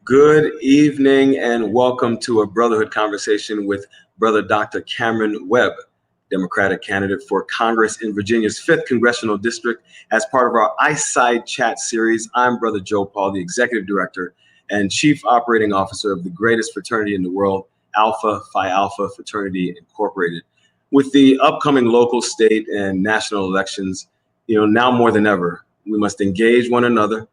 Good evening and welcome to a Brotherhood conversation with Brother Dr. Cameron Webb, Democratic candidate for Congress in Virginia's 5th Congressional District. As part of our Eyesight Chat series, I'm Brother Joe Paul, the Executive Director and Chief Operating Officer of the greatest fraternity in the world, Alpha Phi Alpha Fraternity Incorporated. With the upcoming local, state, and national elections, now more than ever, we must engage one another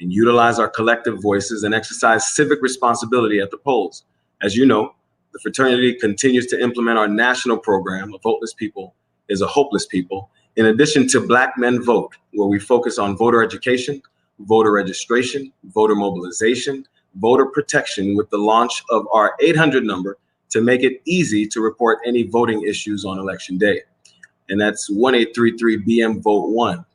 and utilize our collective voices and exercise civic responsibility at the polls. As you know, the fraternity continues to implement our national program, A Voteless People is a Hopeless People, in addition to Black Men Vote, where we focus on voter education, voter registration, voter mobilization, voter protection with the launch of our 800 number to make it easy to report any voting issues on election day. And that's 1-833-BM-VOTE-1.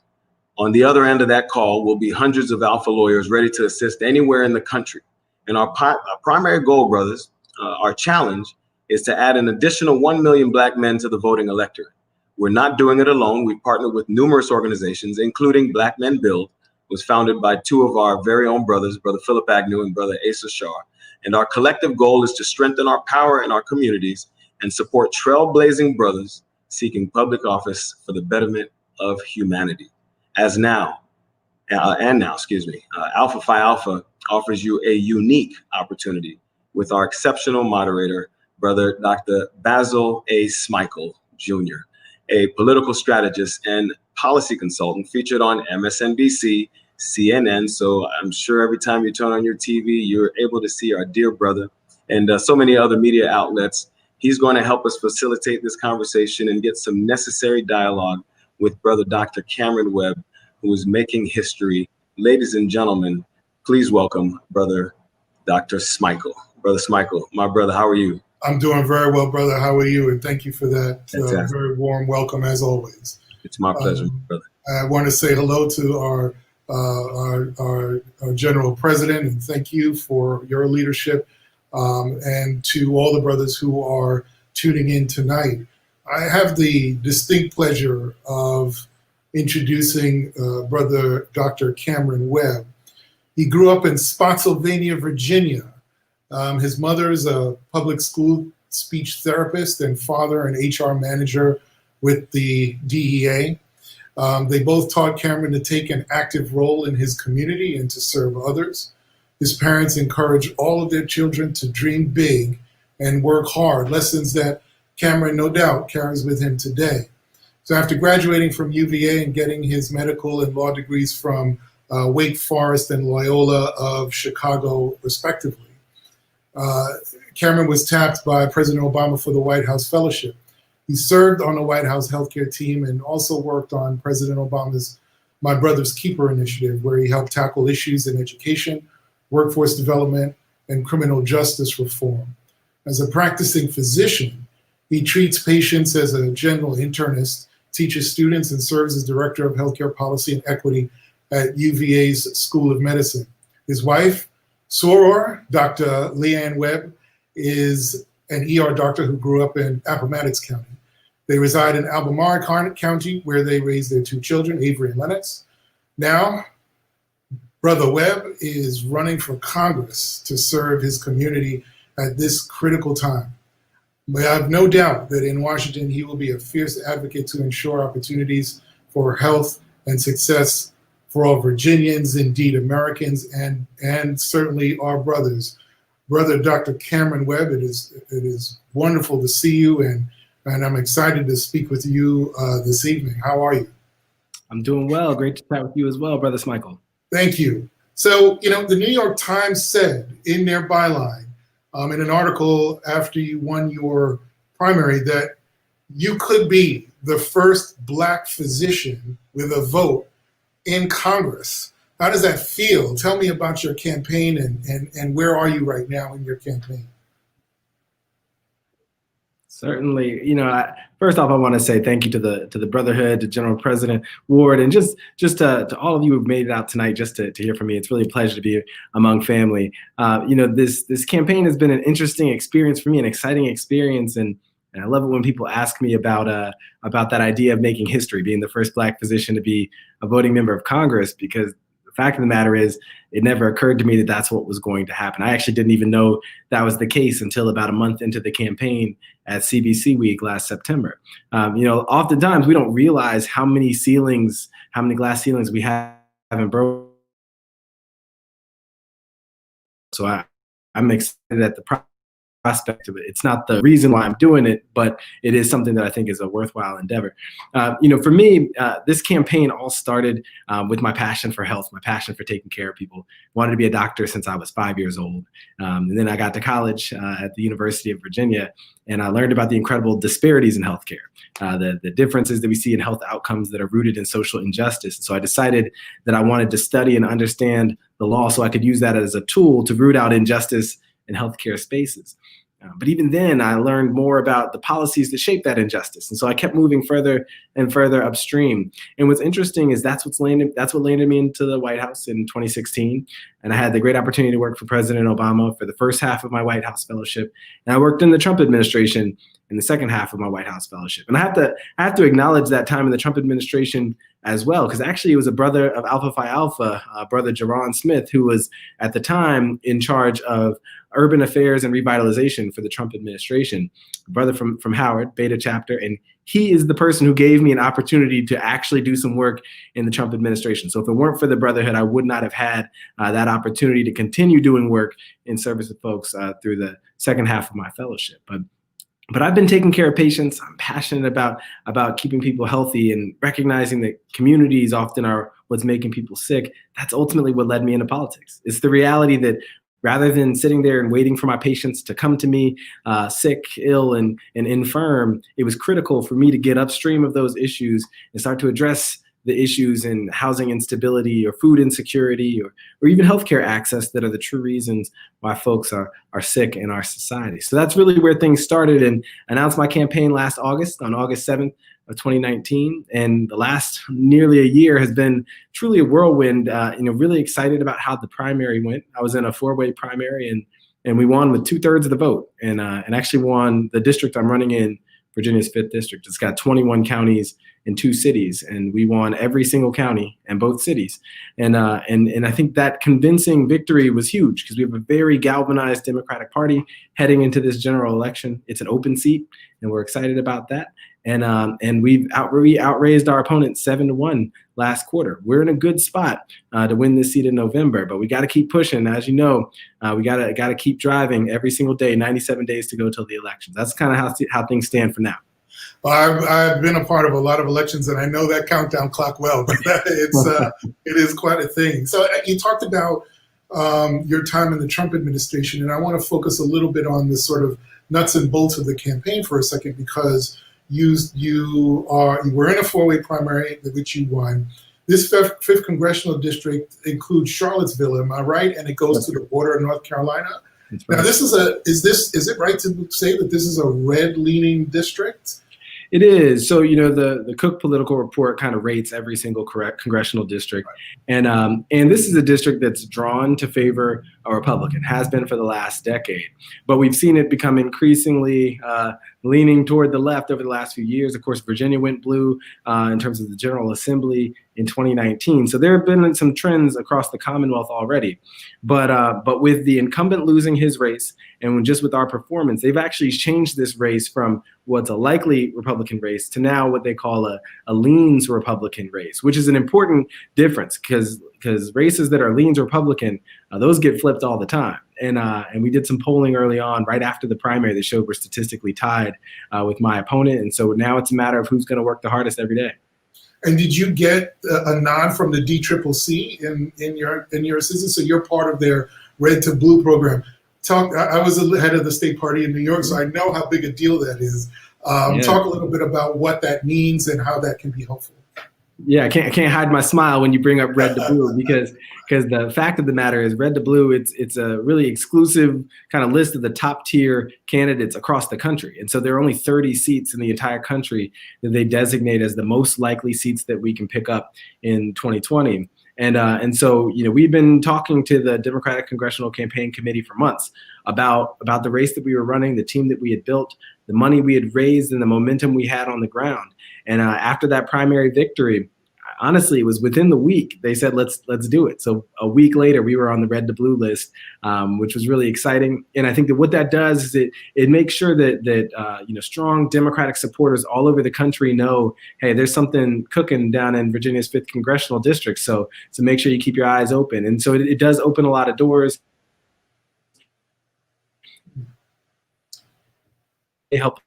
On the other end of that call will be hundreds of Alpha lawyers ready to assist anywhere in the country. And our primary goal, brothers, our challenge is to add an additional 1 million Black men to the voting electorate. We're not doing it alone. We've partnered with numerous organizations, including Black Men Build, was founded by two of our very own brothers, Brother Philip Agnew and Brother Asa Shar. And our collective goal is to strengthen our power in our communities and support trailblazing brothers seeking public office for the betterment of humanity. Alpha Phi Alpha offers you a unique opportunity with our exceptional moderator, Brother Dr. Basil A. Smikle, Jr., a political strategist and policy consultant featured on MSNBC, CNN. So I'm sure every time you turn on your TV, you're able to see our dear brother and so many other media outlets. He's going to help us facilitate this conversation and get some necessary dialogue with Brother Dr. Cameron Webb, who is making history. Ladies and gentlemen, please welcome Brother Dr. Smikle. Brother Smikle, my brother, how are you? I'm doing very well, brother. How are you? And thank you for that very warm welcome, as always. It's my pleasure, brother. I want to say hello to our General President, and thank you for your leadership, and to all the brothers who are tuning in tonight. I have the distinct pleasure of introducing Brother Dr. Cameron Webb. He grew up in Spotsylvania, Virginia. His mother is a public school speech therapist and father an HR manager with the DEA. They both taught Cameron to take an active role in his community and to serve others. His parents encouraged all of their children to dream big and work hard, lessons that Cameron, no doubt, carries with him today. So after graduating from UVA and getting his medical and law degrees from Wake Forest and Loyola of Chicago, respectively, Cameron was tapped by President Obama for the White House Fellowship. He served on the White House healthcare team and also worked on President Obama's My Brother's Keeper initiative, where he helped tackle issues in education, workforce development, and criminal justice reform. As a practicing physician, he treats patients as a general internist, teaches students, and serves as Director of Healthcare Policy and Equity at UVA's School of Medicine. His wife, Soror, Dr. Leanne Webb, is an ER doctor who grew up in Appomattox County. They reside in Albemarle County, where they raised their two children, Avery and Lennox. Now, Brother Webb is running for Congress to serve his community at this critical time. But I have no doubt that in Washington, he will be a fierce advocate to ensure opportunities for health and success for all Virginians, indeed Americans, and certainly our brothers. Brother Dr. Cameron Webb, it is wonderful to see you, and I'm excited to speak with you this evening. How are you? I'm doing well. Great to chat with you as well, Brother Smikle. Thank you. So, the New York Times said in their byline, in an article after you won your primary, that you could be the first Black physician with a vote in Congress. How does that feel? Tell me about your campaign and where are you right now in your campaign? Certainly, first off, I want to say thank you to the Brotherhood, to General President Ward, and just to all of you who've made it out tonight just to hear from me. It's really a pleasure to be among family. This campaign has been an interesting experience for me, an exciting experience, and I love it when people ask me about that idea of making history, being the first Black physician to be a voting member of Congress, because The fact of the matter is, it never occurred to me that that's what was going to happen. I actually didn't even know that was the case until about a month into the campaign at CBC Week last September. Oftentimes we don't realize how many glass ceilings we haven't broken. So I'm excited at the prospect of it. It's not the reason why I'm doing it, but it is something that I think is a worthwhile endeavor. For me, this campaign all started with my passion for health, my passion for taking care of people. Wanted to be a doctor since I was 5 years old. And then I got to college at the University of Virginia, and I learned about the incredible disparities in healthcare, the differences that we see in health outcomes that are rooted in social injustice. So I decided that I wanted to study and understand the law so I could use that as a tool to root out injustice in healthcare spaces. But even then, I learned more about the policies that shape that injustice. And so I kept moving further and further upstream. And what's interesting is that's what landed me into the White House in 2016. And I had the great opportunity to work for President Obama for the first half of my White House fellowship. And I worked in the Trump administration in the second half of my White House fellowship. And I have to acknowledge that time in the Trump administration as well, because actually it was a brother of Alpha Phi Alpha, brother Jerron Smith, who was at the time in charge of urban affairs and revitalization for the Trump administration, a brother from Howard, Beta chapter, and he is the person who gave me an opportunity to actually do some work in the Trump administration. So if it weren't for the Brotherhood, I would not have had that opportunity to continue doing work in service of folks through the second half of my fellowship. But I've been taking care of patients. I'm passionate about keeping people healthy and recognizing that communities often are what's making people sick. That's ultimately what led me into politics. It's the reality that rather than sitting there and waiting for my patients to come to me sick, ill, and infirm, it was critical for me to get upstream of those issues and start to address the issues in housing instability or food insecurity or even healthcare access that are the true reasons why folks are sick in our society. So that's really where things started, and announced my campaign last August, on August 7th of 2019. And the last nearly a year has been truly a whirlwind, really excited about how the primary went. I was in a 4-way primary and we won with 2/3 of the vote and actually won the district I'm running in, Virginia's 5th district. It's got 21 counties in 2 cities, and we won every single county in both cities. And I think that convincing victory was huge because we have a very galvanized Democratic Party heading into this general election. It's an open seat, and we're excited about that. And we outraised our opponent 7-1 last quarter. We're in a good spot to win this seat in November, but we got to keep pushing. As you know, we got to keep driving every single day. 97 days to go till the elections. That's kind of how things stand for now. Well, I've been a part of a lot of elections, and I know that countdown clock well. But it is quite a thing. So you talked about your time in the Trump administration, and I want to focus a little bit on the sort of nuts and bolts of the campaign for a second, because you were in a 4-way primary, which you won. This 5th congressional district includes Charlottesville, am I right? And it goes to the border of North Carolina. Right. Now, is it right to say that this is a red-leaning district? It is. So, the Cook Political Report kind of rates every single congressional district. And this is a district that's drawn to favor a Republican, has been for the last decade. But we've seen it become increasingly leaning toward the left over the last few years. Of course, Virginia went blue in terms of the General Assembly in 2019. So there have been some trends across the Commonwealth already. But with the incumbent losing his race, and just with our performance, they've actually changed this race from what's a likely Republican race to now what they call a leans Republican race, which is an important difference because races that are leans Republican, those get flipped all the time. And we did some polling early on, right after the primary, that showed we're statistically tied with my opponent. And so now it's a matter of who's going to work the hardest every day. And did you get a nod from the DCCC in your assistance? So you're part of their Red to Blue program. I was the head of the state party in New York, so I know how big a deal that is. Talk a little bit about what that means and how that can be helpful. Yeah, I can't hide my smile when you bring up Red to Blue because the fact of the matter is Red to Blue, it's a really exclusive kind of list of the top tier candidates across the country. And so there are only 30 seats in the entire country that they designate as the most likely seats that we can pick up in 2020. And so, we've been talking to the Democratic Congressional Campaign Committee for months about the race that we were running, the team that we had built, the money we had raised, and the momentum we had on the ground. And after that primary victory, honestly, it was within the week they said, let's do it. So a week later, we were on the red to blue list, which was really exciting. And I think that what that does is it makes sure that strong Democratic supporters all over the country know, hey, there's something cooking down in Virginia's 5th Congressional District. So make sure you keep your eyes open. And so it does open a lot of doors. They help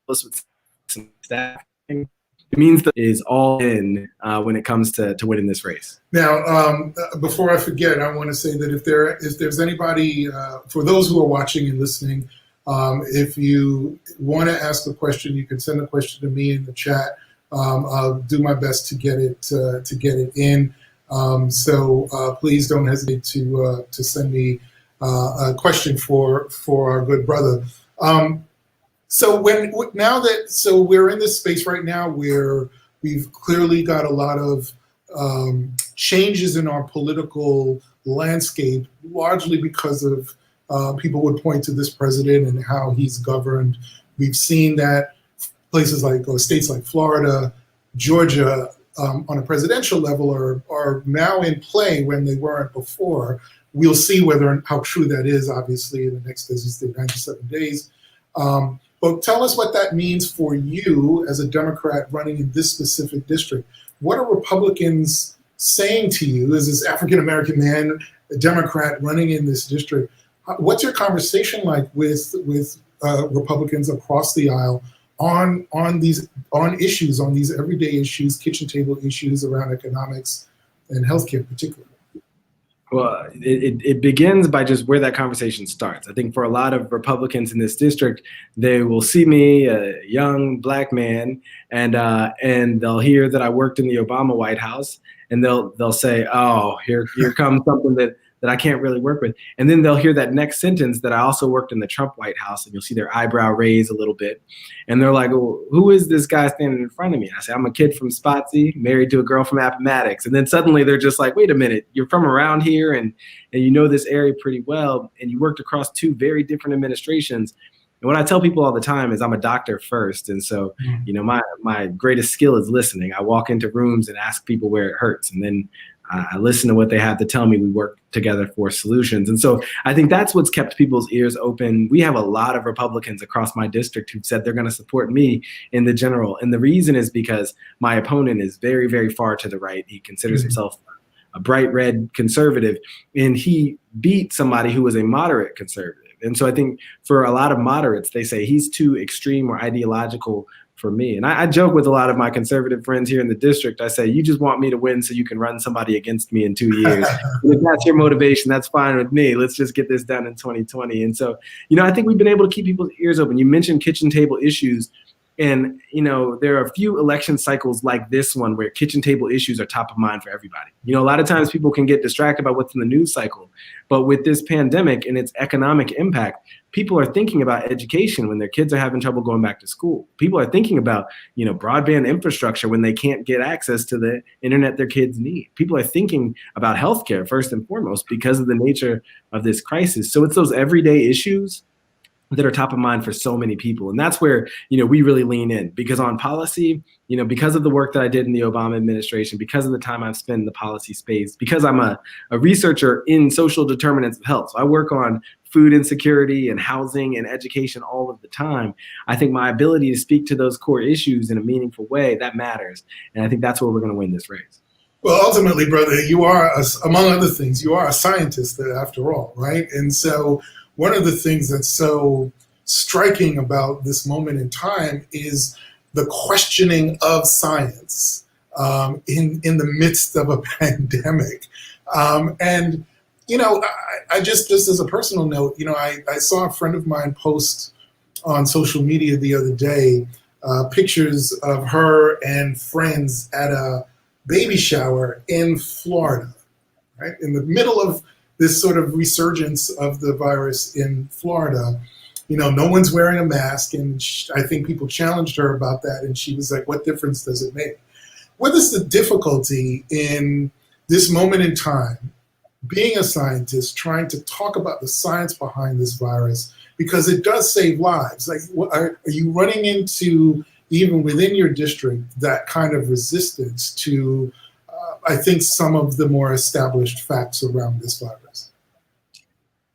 us with some staffing. It means that is all in when it comes to winning this race. Now, before I forget, I want to say that if there's anybody, for those who are watching and listening, if you want to ask a question, you can send a question to me in the chat. I'll do my best to get it in. So please don't hesitate to send me a question for our good brother. So we're in this space right now where we've clearly got a lot of changes in our political landscape, largely because of people would point to this president and how he's governed. We've seen that places like states like Florida, Georgia, on a presidential level are now in play when they weren't before. We'll see how true that is, obviously, in the next, as you say, 97 days. But tell us what that means for you as a Democrat running in this specific district. What are Republicans saying to you as this African-American man, a Democrat running in this district? What's your conversation like with Republicans across the aisle on these everyday issues, kitchen table issues around economics and healthcare particularly? Well, it begins by just where that conversation starts. I think for a lot of Republicans in this district, they will see me, a young Black man, and they'll hear that I worked in the Obama White House, and they'll say, "Oh, here comes something that I can't really work with." And then they'll hear that next sentence that I also worked in the Trump White House, and you'll see their eyebrow raise a little bit. And they're like, well, who is this guy standing in front of me? I say, I'm a kid from Spotsy, married to a girl from Appomattox. And then suddenly they're just like, wait a minute, you're from around here and you know this area pretty well, and you worked across 2 very different administrations. And what I tell people all the time is I'm a doctor first. And so, my greatest skill is listening. I walk into rooms and ask people where it hurts. And then I listen to what they have to tell me. We work together for solutions. And so I think that's what's kept people's ears open. We have a lot of Republicans across my district who've said they're going to support me in the general. And the reason is because my opponent is very, very far to the right. He considers himself a bright red conservative, and he beat somebody who was a moderate conservative. And so I think for a lot of moderates, they say he's too extreme or ideological for me. And I joke with a lot of my conservative friends here in the district. I say, you just want me to win so you can run somebody against me in 2 years. And if that's your motivation, that's fine with me. Let's just get this done in 2020. And so, I think we've been able to keep people's ears open. You mentioned kitchen table issues. And, there are a few election cycles like this one where kitchen table issues are top of mind for everybody. A lot of times people can get distracted by what's in the news cycle. But with this pandemic and its economic impact, people are thinking about education when their kids are having trouble going back to school. People are thinking about, broadband infrastructure when they can't get access to the internet their kids need. People are thinking about healthcare first and foremost because of the nature of this crisis. So it's those everyday issues that are top of mind for so many people. And that's where, we really lean in, because on policy, because of the work that I did in the Obama administration, because of the time I've spent in the policy space, because I'm a researcher in social determinants of health. So I work on food insecurity and housing and education all of the time. I think my ability to speak to those core issues in a meaningful way, that matters. And I think that's where we're going to win this race. Well, ultimately, brother, you are, among other things, you are a scientist after all, right? And so one of the things that's so striking about this moment in time is the questioning of science in the midst of a pandemic. And, I just as a personal note, I saw a friend of mine post on social media the other day pictures of her and friends at a baby shower in Florida, right? In the middle of this sort of resurgence of the virus in Florida, no one's wearing a mask. And I think people challenged her about that. And she was like, what difference does it make? What is the difficulty in this moment in time, being a scientist, trying to talk about the science behind this virus, because it does save lives? Like, are you running into, even within your district, that kind of resistance to I think, some of the more established facts around this virus?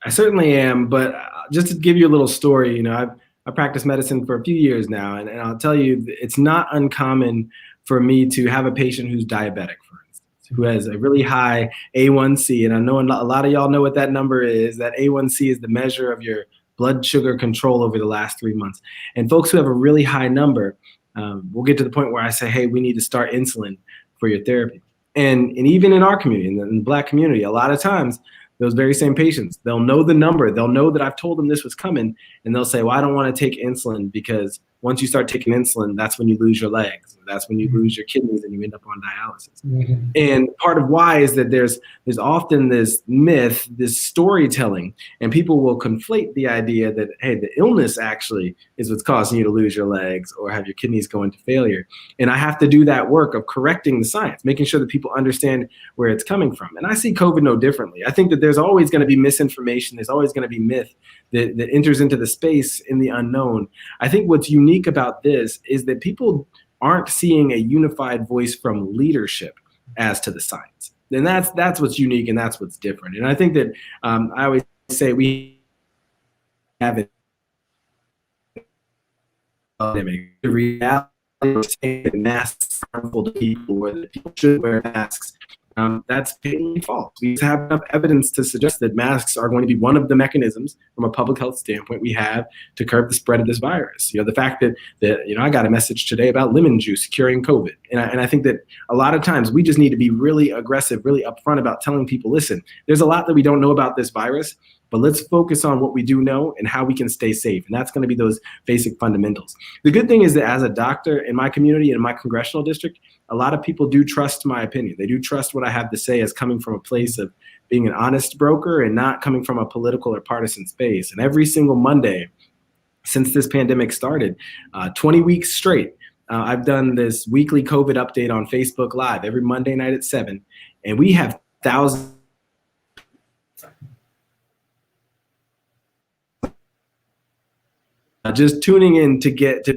I certainly am, but just to give you a little story, I practiced medicine for a few years now, and I'll tell you, it's not uncommon for me to have a patient who's diabetic, for instance, who has a really high A1C, and I know a lot of y'all know what that number is. That A1C is the measure of your blood sugar control over the last 3 months. And folks who have a really high number, we'll get to the point where I say, hey, we need to start insulin for your therapy. And even in our community, in the Black community, a lot of times, those very same patients, they'll know the number, they'll know that I've told them this was coming, and they'll say, well, I don't want to take insulin because once you start taking insulin, that's when you lose your legs. That's when you lose your kidneys and you end up on dialysis. Mm-hmm. And part of why is that there's often this myth, this storytelling, and people will conflate the idea that, hey, the illness actually is what's causing you to lose your legs or have your kidneys go into failure. And I have to do that work of correcting the science, making sure that people understand where it's coming from. And I see COVID no differently. I think that there's always going to be misinformation. There's always going to be myth that enters into the space in the unknown. I think what's unique about this is that people aren't seeing a unified voice from leadership as to the science. And that's what's unique and that's what's different. And I think that I always say we have it. The reality of saying that masks are harmful to people or that people should wear masks, that's patently false. We have enough evidence to suggest that masks are going to be one of the mechanisms from a public health standpoint we have to curb the spread of this virus. The fact that I got a message today about lemon juice curing COVID. And I think that a lot of times we just need to be really aggressive, really upfront about telling people, listen, there's a lot that we don't know about this virus, but let's focus on what we do know and how we can stay safe. And that's going to be those basic fundamentals. The good thing is that as a doctor in my community and in my congressional district, a lot of people do trust my opinion. They do trust what I have to say as coming from a place of being an honest broker and not coming from a political or partisan space. And every single Monday since this pandemic started, 20 weeks straight, I've done this weekly COVID update on Facebook Live every Monday night at 7. And we have thousands just tuning in to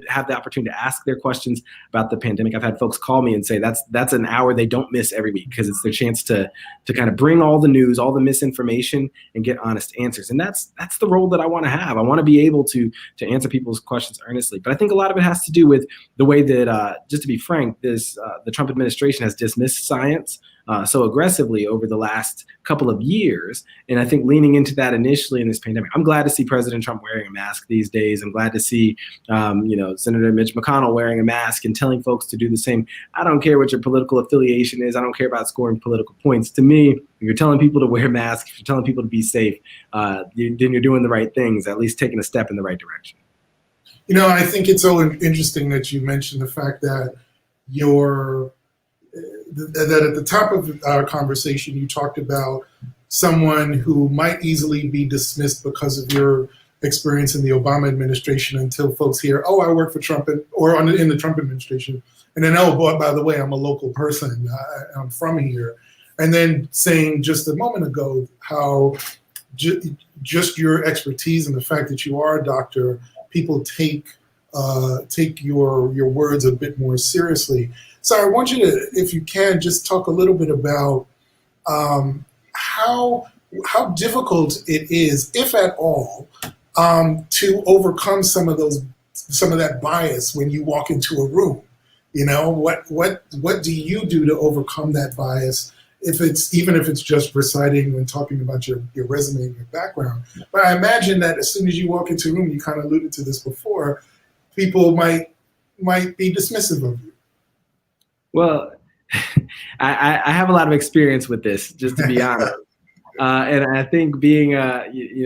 have the opportunity to ask their questions about the pandemic. I've had folks call me and say that's an hour they don't miss every week because it's their chance to kind of bring all the news, all the misinformation, and get honest answers. And that's the role that I want to have. I want to be able to answer people's questions earnestly. But I think a lot of it has to do with the way that, just to be frank, the Trump administration has dismissed science so aggressively over the last couple of years. And I think leaning into that initially in this pandemic, I'm glad to see President Trump wearing a mask these days. I'm glad to see, Senator Mitch McConnell wearing a mask and telling folks to do the same. I don't care what your political affiliation is. I don't care about scoring political points. To me, if you're telling people to wear masks, if you're telling people to be safe, then you're doing the right things, at least taking a step in the right direction. I think it's so interesting that you mentioned the fact that that at the top of our conversation, you talked about someone who might easily be dismissed because of your experience in the Obama administration until folks hear, oh, I work for Trump in the Trump administration. And then, oh, by the way, I'm a local person. I'm from here. And then saying just a moment ago how just your expertise and the fact that you are a doctor, people take your words a bit more seriously. So I want you to, if you can, just talk a little bit about how difficult it is, if at all, to overcome some of that bias when you walk into a room. What do you do to overcome that bias? Even if it's just reciting and talking about your resume and your background. But I imagine that as soon as you walk into a room, you kind of alluded to this before, people might be dismissive of you. Well, I have a lot of experience with this, just to be honest. And I think being,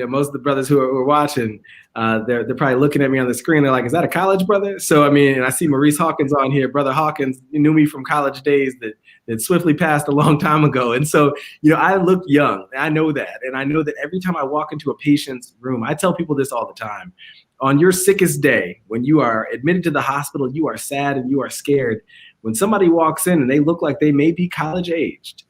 most of the brothers who are watching, they're probably looking at me on the screen. They're like, is that a college brother? So, I see Maurice Hawkins on here. Brother Hawkins, you knew me from college days that swiftly passed a long time ago. And so, I look young. I know that. And I know that every time I walk into a patient's room, I tell people this all the time. On your sickest day, when you are admitted to the hospital, you are sad and you are scared. When somebody walks in and they look like they may be college aged,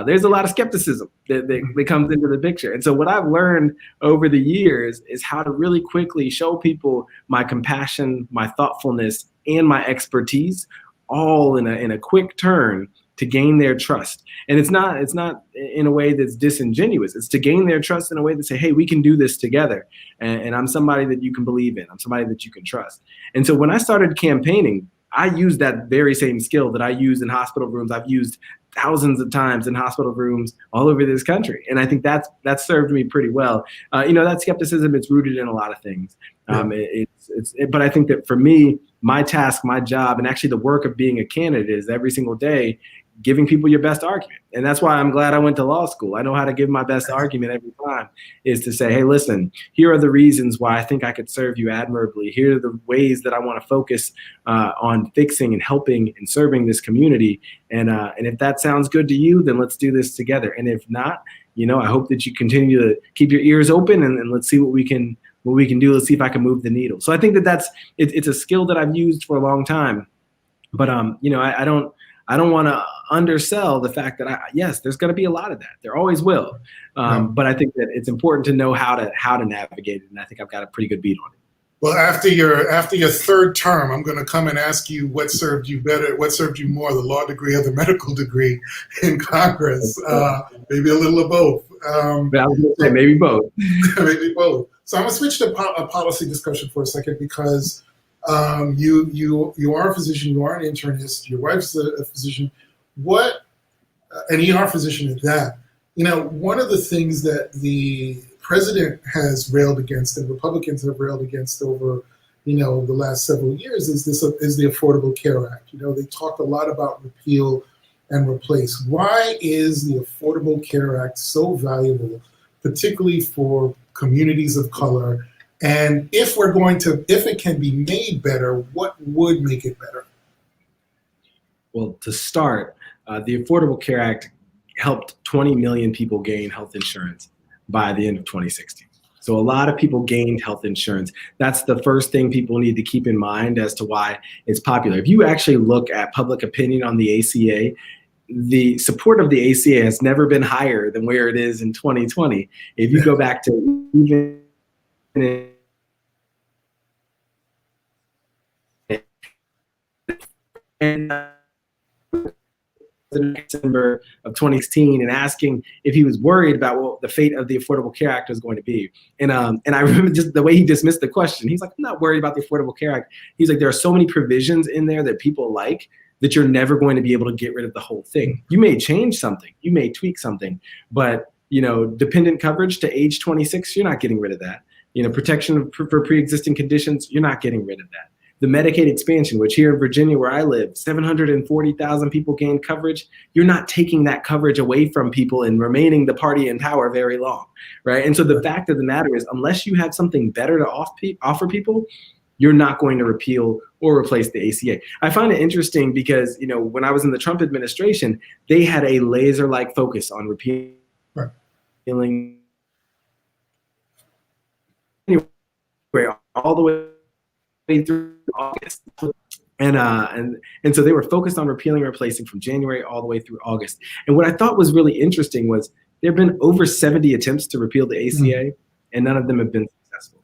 there's a lot of skepticism that comes into the picture. And so what I've learned over the years is how to really quickly show people my compassion, my thoughtfulness, and my expertise all in a quick turn to gain their trust. And it's not in a way that's disingenuous. It's to gain their trust in a way that say, hey, we can do this together. And I'm somebody that you can believe in. I'm somebody that you can trust. And so when I started campaigning, I used that very same skill that I use in hospital rooms. I've used thousands of times in hospital rooms all over this country. And I think that's served me pretty well. That skepticism, it's rooted in a lot of things. But I think that for me, my task, my job, and actually the work of being a candidate is every single day giving people your best argument. And that's why I'm glad I went to law school. I know how to give my best argument every time, is to say, hey, listen, here are the reasons why I think I could serve you admirably. Here are the ways that I want to focus on fixing and helping and serving this community. And if that sounds good to you, then let's do this together. And if not, I hope that you continue to keep your ears open and let's see what we can do. Let's see if I can move the needle. So I think it's a skill that I've used for a long time. But I don't want to undersell the fact that yes, there's going to be a lot of that. There always will. But I think that it's important to know how to navigate it. And I think I've got a pretty good beat on it. Well, after your third term, I'm going to come and ask you what served you better, what served you more, the law degree or the medical degree in Congress? Maybe a little of both. I was going to say maybe both. Maybe both. So I'm going to switch to a policy discussion for a second, because you are a physician, you are an internist, your wife's a physician. An ER physician at that. One of the things that the president has railed against and Republicans have railed against over, the last several years is the Affordable Care Act. They talk a lot about repeal and replace. Why is the Affordable Care Act so valuable, particularly for communities of color? And if it can be made better, what would make it better? Well, to start, the Affordable Care Act helped 20 million people gain health insurance by the end of 2016. So a lot of people gained health insurance. That's the first thing people need to keep in mind as to why it's popular. If you actually look at public opinion on the ACA, the support of the ACA has never been higher than where it is in 2020. If you go back to even in December of 2016 and asking if he was worried about what the fate of the Affordable Care Act was going to be. And I remember just the way he dismissed the question. He's like, I'm not worried about the Affordable Care Act. He's like, there are so many provisions in there that people like that you're never going to be able to get rid of the whole thing. You may change something, you may tweak something, but dependent coverage to age 26, you're not getting rid of that. Protection for pre-existing conditions, you're not getting rid of that. The Medicaid expansion, which here in Virginia, where I live, 740,000 people gained coverage. You're not taking that coverage away from people and remaining the party in power very long, right? And so the fact of the matter is, unless you have something better to offer people, you're not going to repeal or replace the ACA. I find it interesting because, when I was in the Trump administration, they had a laser-like focus on repealing all the way through August. And so they were focused on repealing and replacing from January all the way through August. And what I thought was really interesting was there have been over 70 attempts to repeal the ACA, and none of them have been successful.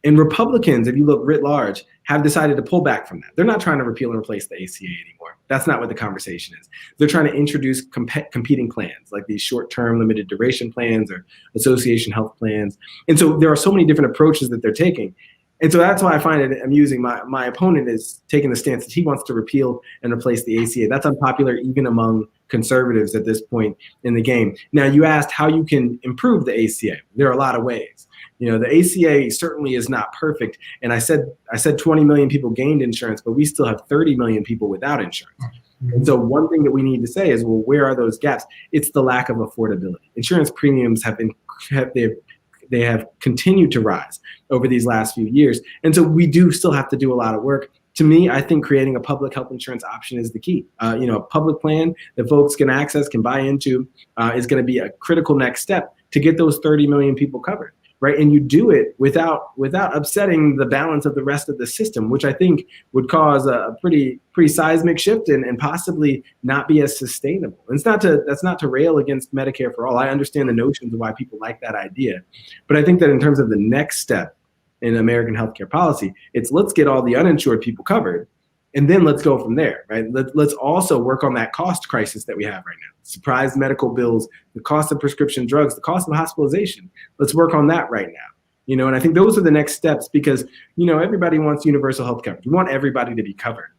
And Republicans, if you look writ large, have decided to pull back from that. They're not trying to repeal and replace the ACA anymore. That's not what the conversation is. They're trying to introduce competing plans, like these short-term limited duration plans or association health plans. And so there are so many different approaches that they're taking. And so that's why I find it amusing. My opponent is taking the stance that he wants to repeal and replace the ACA. That's unpopular even among conservatives at this point in the game. Now, you asked how you can improve the ACA. There are a lot of ways. The ACA certainly is not perfect. And I said 20 million people gained insurance, but we still have 30 million people without insurance. And so one thing that we need to say is, well, where are those gaps? It's the lack of affordability. Insurance premiums they have continued to rise over these last few years. And so we do still have to do a lot of work. To me, I think creating a public health insurance option is the key. A public plan that folks can access, can buy into, is going to be a critical next step to get those 30 million people covered, right? And you do it without upsetting the balance of the rest of the system, which I think would cause a pretty seismic shift and possibly not be as sustainable. And that's not to rail against Medicare for all. I understand the notions of why people like that idea. But I think that in terms of the next step in American healthcare policy, it's let's get all the uninsured people covered And then let's go from there, right? Let's also work on that cost crisis that we have right now. Surprise medical bills, the cost of prescription drugs, the cost of hospitalization. Let's work on that right now. And I think those are the next steps because, everybody wants universal health coverage. We want everybody to be covered.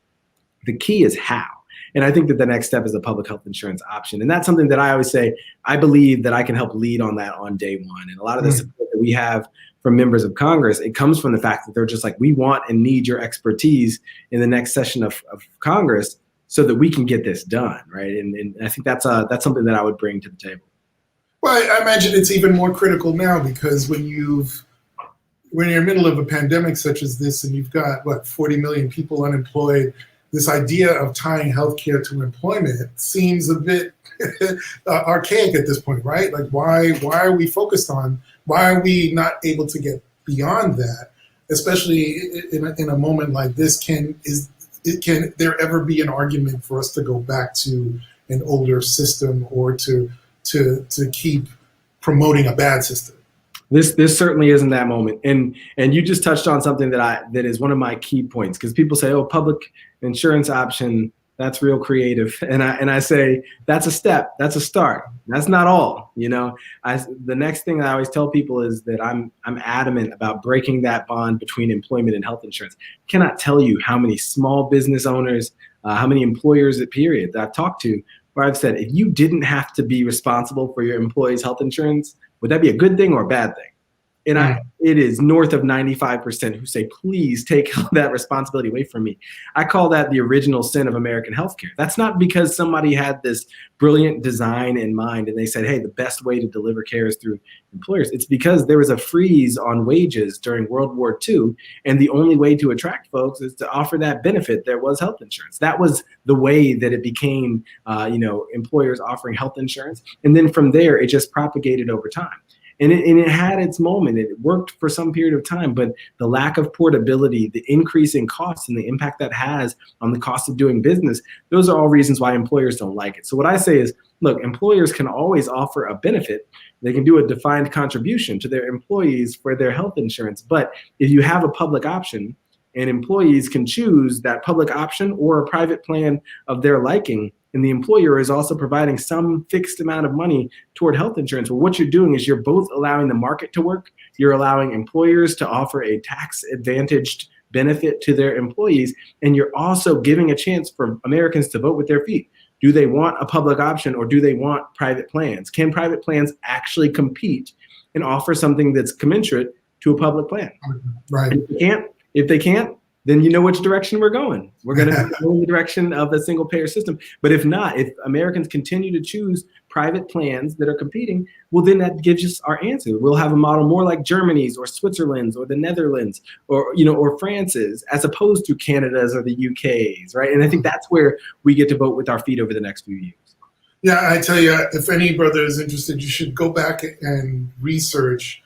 The key is how. And I think that the next step is a public health insurance option. And that's something that I always say, I believe that I can help lead on that on day one. And a lot of the support that we have from members of Congress, it comes from the fact that they're just like, we want and need your expertise in the next session of Congress so that we can get this done, right? And I think that's something that I would bring to the table. Well, I imagine it's even more critical now because when you're in the middle of a pandemic such as this and you've got, 40 million people unemployed, this idea of tying healthcare to employment seems a bit archaic at this point, right? Like, why are we focused on? Why are we not able to get beyond that? Especially in a moment like this, can there ever be an argument for us to go back to an older system or to keep promoting a bad system? This certainly isn't that moment. And you just touched on something that is one of my key points, because people say, oh, public insurance option, that's real creative. And I say, that's a step, that's a start. That's not all, the next thing I always tell people is that I'm adamant about breaking that bond between employment and health insurance. I cannot tell you how many small business owners, how many employers at period that I've talked to where I've said, if you didn't have to be responsible for your employees' health insurance, would that be a good thing or a bad thing? And it is north of 95% who say, please take that responsibility away from me. I call that the original sin of American healthcare. That's not because somebody had this brilliant design in mind and they said, hey, the best way to deliver care is through employers. It's because there was a freeze on wages during World War II. And the only way to attract folks is to offer that benefit. There was health insurance. That was the way that it became, employers offering health insurance. And then from there, it just propagated over time. And it had its moment. It worked for some period of time, but the lack of portability, the increase in costs, and the impact that has on the cost of doing business, those are all reasons why employers don't like it. So what I say is, look, employers can always offer a benefit. They can do a defined contribution to their employees for their health insurance. But if you have a public option and employees can choose that public option or a private plan of their liking, and the employer is also providing some fixed amount of money toward health insurance, well, what you're doing is you're both allowing the market to work. You're allowing employers to offer a tax-advantaged benefit to their employees, and you're also giving a chance for Americans to vote with their feet. Do they want a public option or do they want private plans? Can private plans actually compete and offer something that's commensurate to a public plan? Right. If they can't, then you know which direction we're going. We're going to go in the direction of a single payer system. But if not, if Americans continue to choose private plans that are competing, well, then that gives us our answer. We'll have a model more like Germany's or Switzerland's or the Netherlands or France's, as opposed to Canada's or the UK's, right? And I think that's where we get to vote with our feet over the next few years. Yeah, I tell you, if any brother is interested, you should go back and research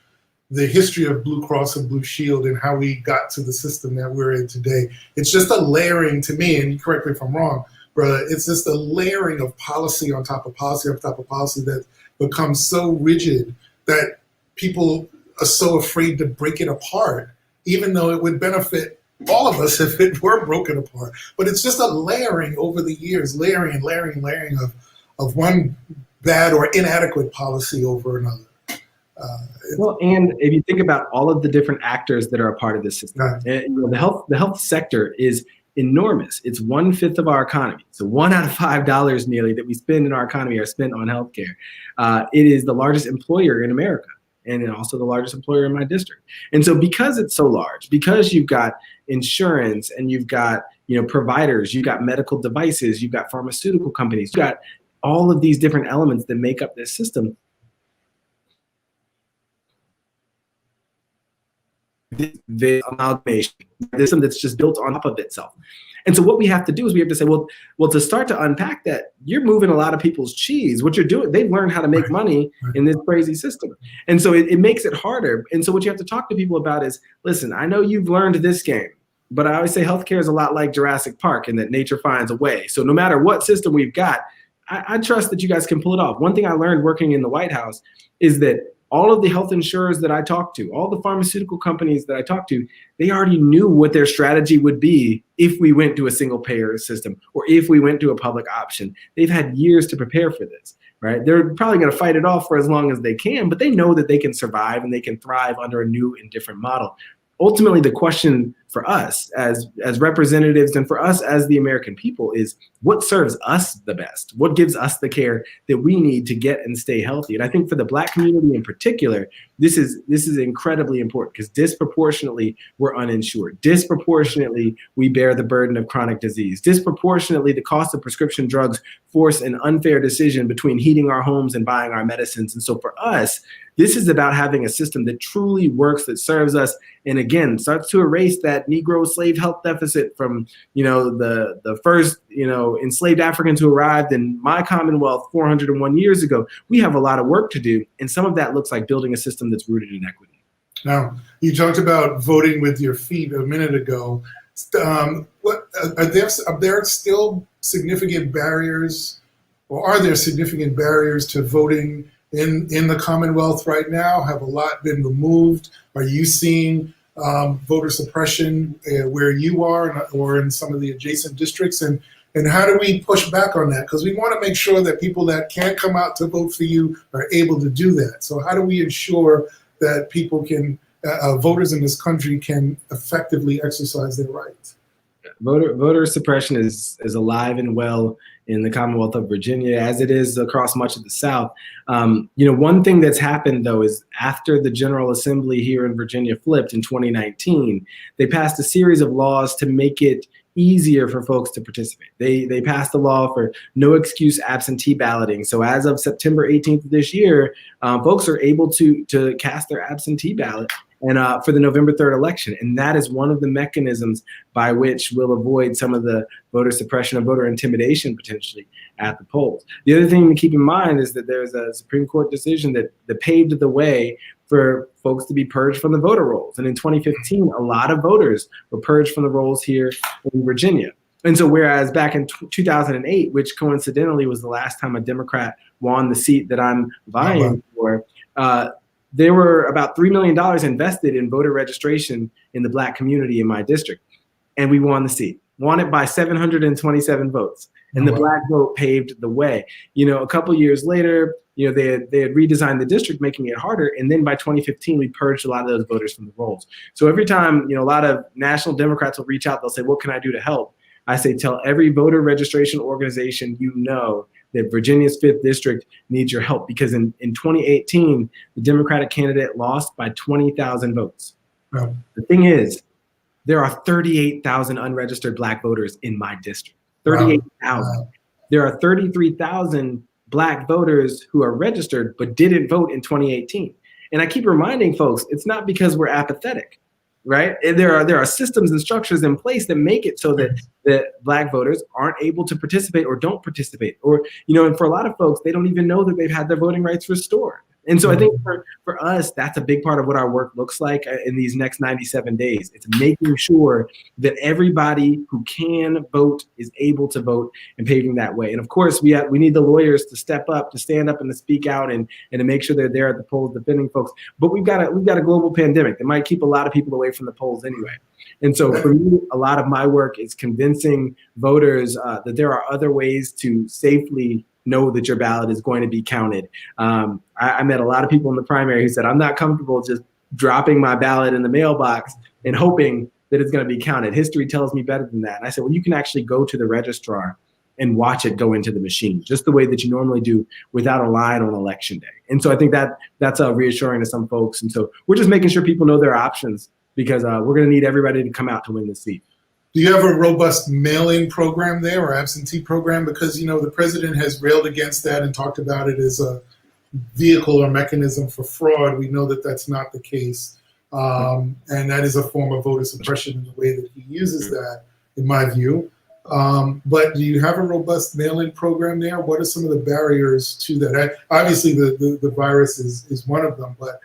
the history of Blue Cross and Blue Shield and how we got to the system that we're in today. It's just a layering to me, and you correct me if I'm wrong, brother, it's just a layering of policy on top of policy on top of policy that becomes so rigid that people are so afraid to break it apart, even though it would benefit all of us if it were broken apart. But it's just a layering over the years, layering of one bad or inadequate policy over another. Well, and if you think about all of the different actors that are a part of this system, Right. The health sector is enormous. It's 1/5 of our economy. So $1 out of $5 nearly that we spend in our economy are spent on healthcare. It is the largest employer in America and also the largest employer in my district. And so because it's so large, because you've got insurance and you've got providers, you've got medical devices, you've got pharmaceutical companies, you've got all of these different elements that make up this system. The amalgamation, the system that's just built on top of itself. And so what we have to do is we have to say, well, to start to unpack that, you're moving a lot of people's cheese. What you're doing, they've learned how to make money in this crazy system. And so it makes it harder. And so what you have to talk to people about is, listen, I know you've learned this game, but I always say healthcare is a lot like Jurassic Park in that nature finds a way. So no matter what system we've got, I trust that you guys can pull it off. One thing I learned working in the White House is that all of the health insurers that I talked to, all the pharmaceutical companies that I talked to, they already knew what their strategy would be if we went to a single payer system or if we went to a public option. They've had years to prepare for this, right? They're probably going to fight it off for as long as they can, but they know that they can survive and they can thrive under a new and different model. Ultimately, the question for us as representatives and for us as the American people is what serves us the best? What gives us the care that we need to get and stay healthy? And I think for the Black community in particular, this is incredibly important because disproportionately we're uninsured. Disproportionately, we bear the burden of chronic disease. Disproportionately, the cost of prescription drugs force an unfair decision between heating our homes and buying our medicines. And so for us, this is about having a system that truly works, that serves us, and again, starts to erase that Negro slave health deficit from, the first, enslaved Africans who arrived in my Commonwealth 401 years ago. We have a lot of work to do, and some of that looks like building a system that's rooted in equity. Now, you talked about voting with your feet a minute ago. Are there still significant barriers, or are there significant barriers to voting in the Commonwealth right now? Have a lot been removed? Are you seeing voter suppression where you are or in some of the adjacent districts? And how do we push back on that? Because we want to make sure that people that can't come out to vote for you are able to do that. So how do we ensure that people can, voters in this country can effectively exercise their rights? Voter suppression is alive and well in the Commonwealth of Virginia, as it is across much of the South. One thing that's happened, though, is after the General Assembly here in Virginia flipped in 2019, they passed a series of laws to make it easier for folks to participate. They passed a law for no excuse absentee balloting. So as of September 18th of this year, folks are able to cast their absentee ballot and for the November 3rd election. And that is one of the mechanisms by which we'll avoid some of the voter suppression or voter intimidation potentially at the polls. The other thing to keep in mind is that there's a Supreme Court decision that paved the way for folks to be purged from the voter rolls. And in 2015, a lot of voters were purged from the rolls here in Virginia. And so whereas back in 2008, which coincidentally was the last time a Democrat won the seat that I'm vying for, there were about $3 million invested in voter registration in the Black community in my district. And we won the seat, won it by 727 votes. And the Black vote paved the way. A couple years later, they had redesigned the district, making it harder. And then by 2015, we purged a lot of those voters from the rolls. So every time, a lot of national Democrats will reach out, they'll say, what can I do to help? I say, tell every voter registration organization that Virginia's 5th district needs your help, because in 2018, the Democratic candidate lost by 20,000 votes. Wow. The thing is, there are 38,000 unregistered Black voters in my district. 38,000. Wow. There are 33,000 Black voters who are registered but didn't vote in 2018. And I keep reminding folks, it's not because we're apathetic, right? There are systems and structures in place that make it so that Black voters aren't able to participate or don't participate. Or, and for a lot of folks, they don't even know that they've had their voting rights restored. And so I think for us, that's a big part of what our work looks like in these next 97 days. It's making sure that everybody who can vote is able to vote and paving that way. And of course, we need the lawyers to step up, to stand up and to speak out and to make sure they're there at the polls defending folks. But we've got a global pandemic that might keep a lot of people away from the polls anyway. And so for me, a lot of my work is convincing voters that there are other ways to safely know that your ballot is going to be counted. I met a lot of people in the primary who said, I'm not comfortable just dropping my ballot in the mailbox and hoping that it's going to be counted. History tells me better than that. And I said, well, you can actually go to the registrar and watch it go into the machine, just the way that you normally do without a line on election day. And so I think that's reassuring to some folks. And so we're just making sure people know their options, because we're going to need everybody to come out to win the seat. Do you have a robust mail-in program there, or absentee program? Because, the president has railed against that and talked about it as a vehicle or mechanism for fraud. We know that that's not the case. And that is a form of voter suppression in the way that he uses that, in my view. But do you have a robust mail-in program there? What are some of the barriers to that? Obviously, the virus is one of them, but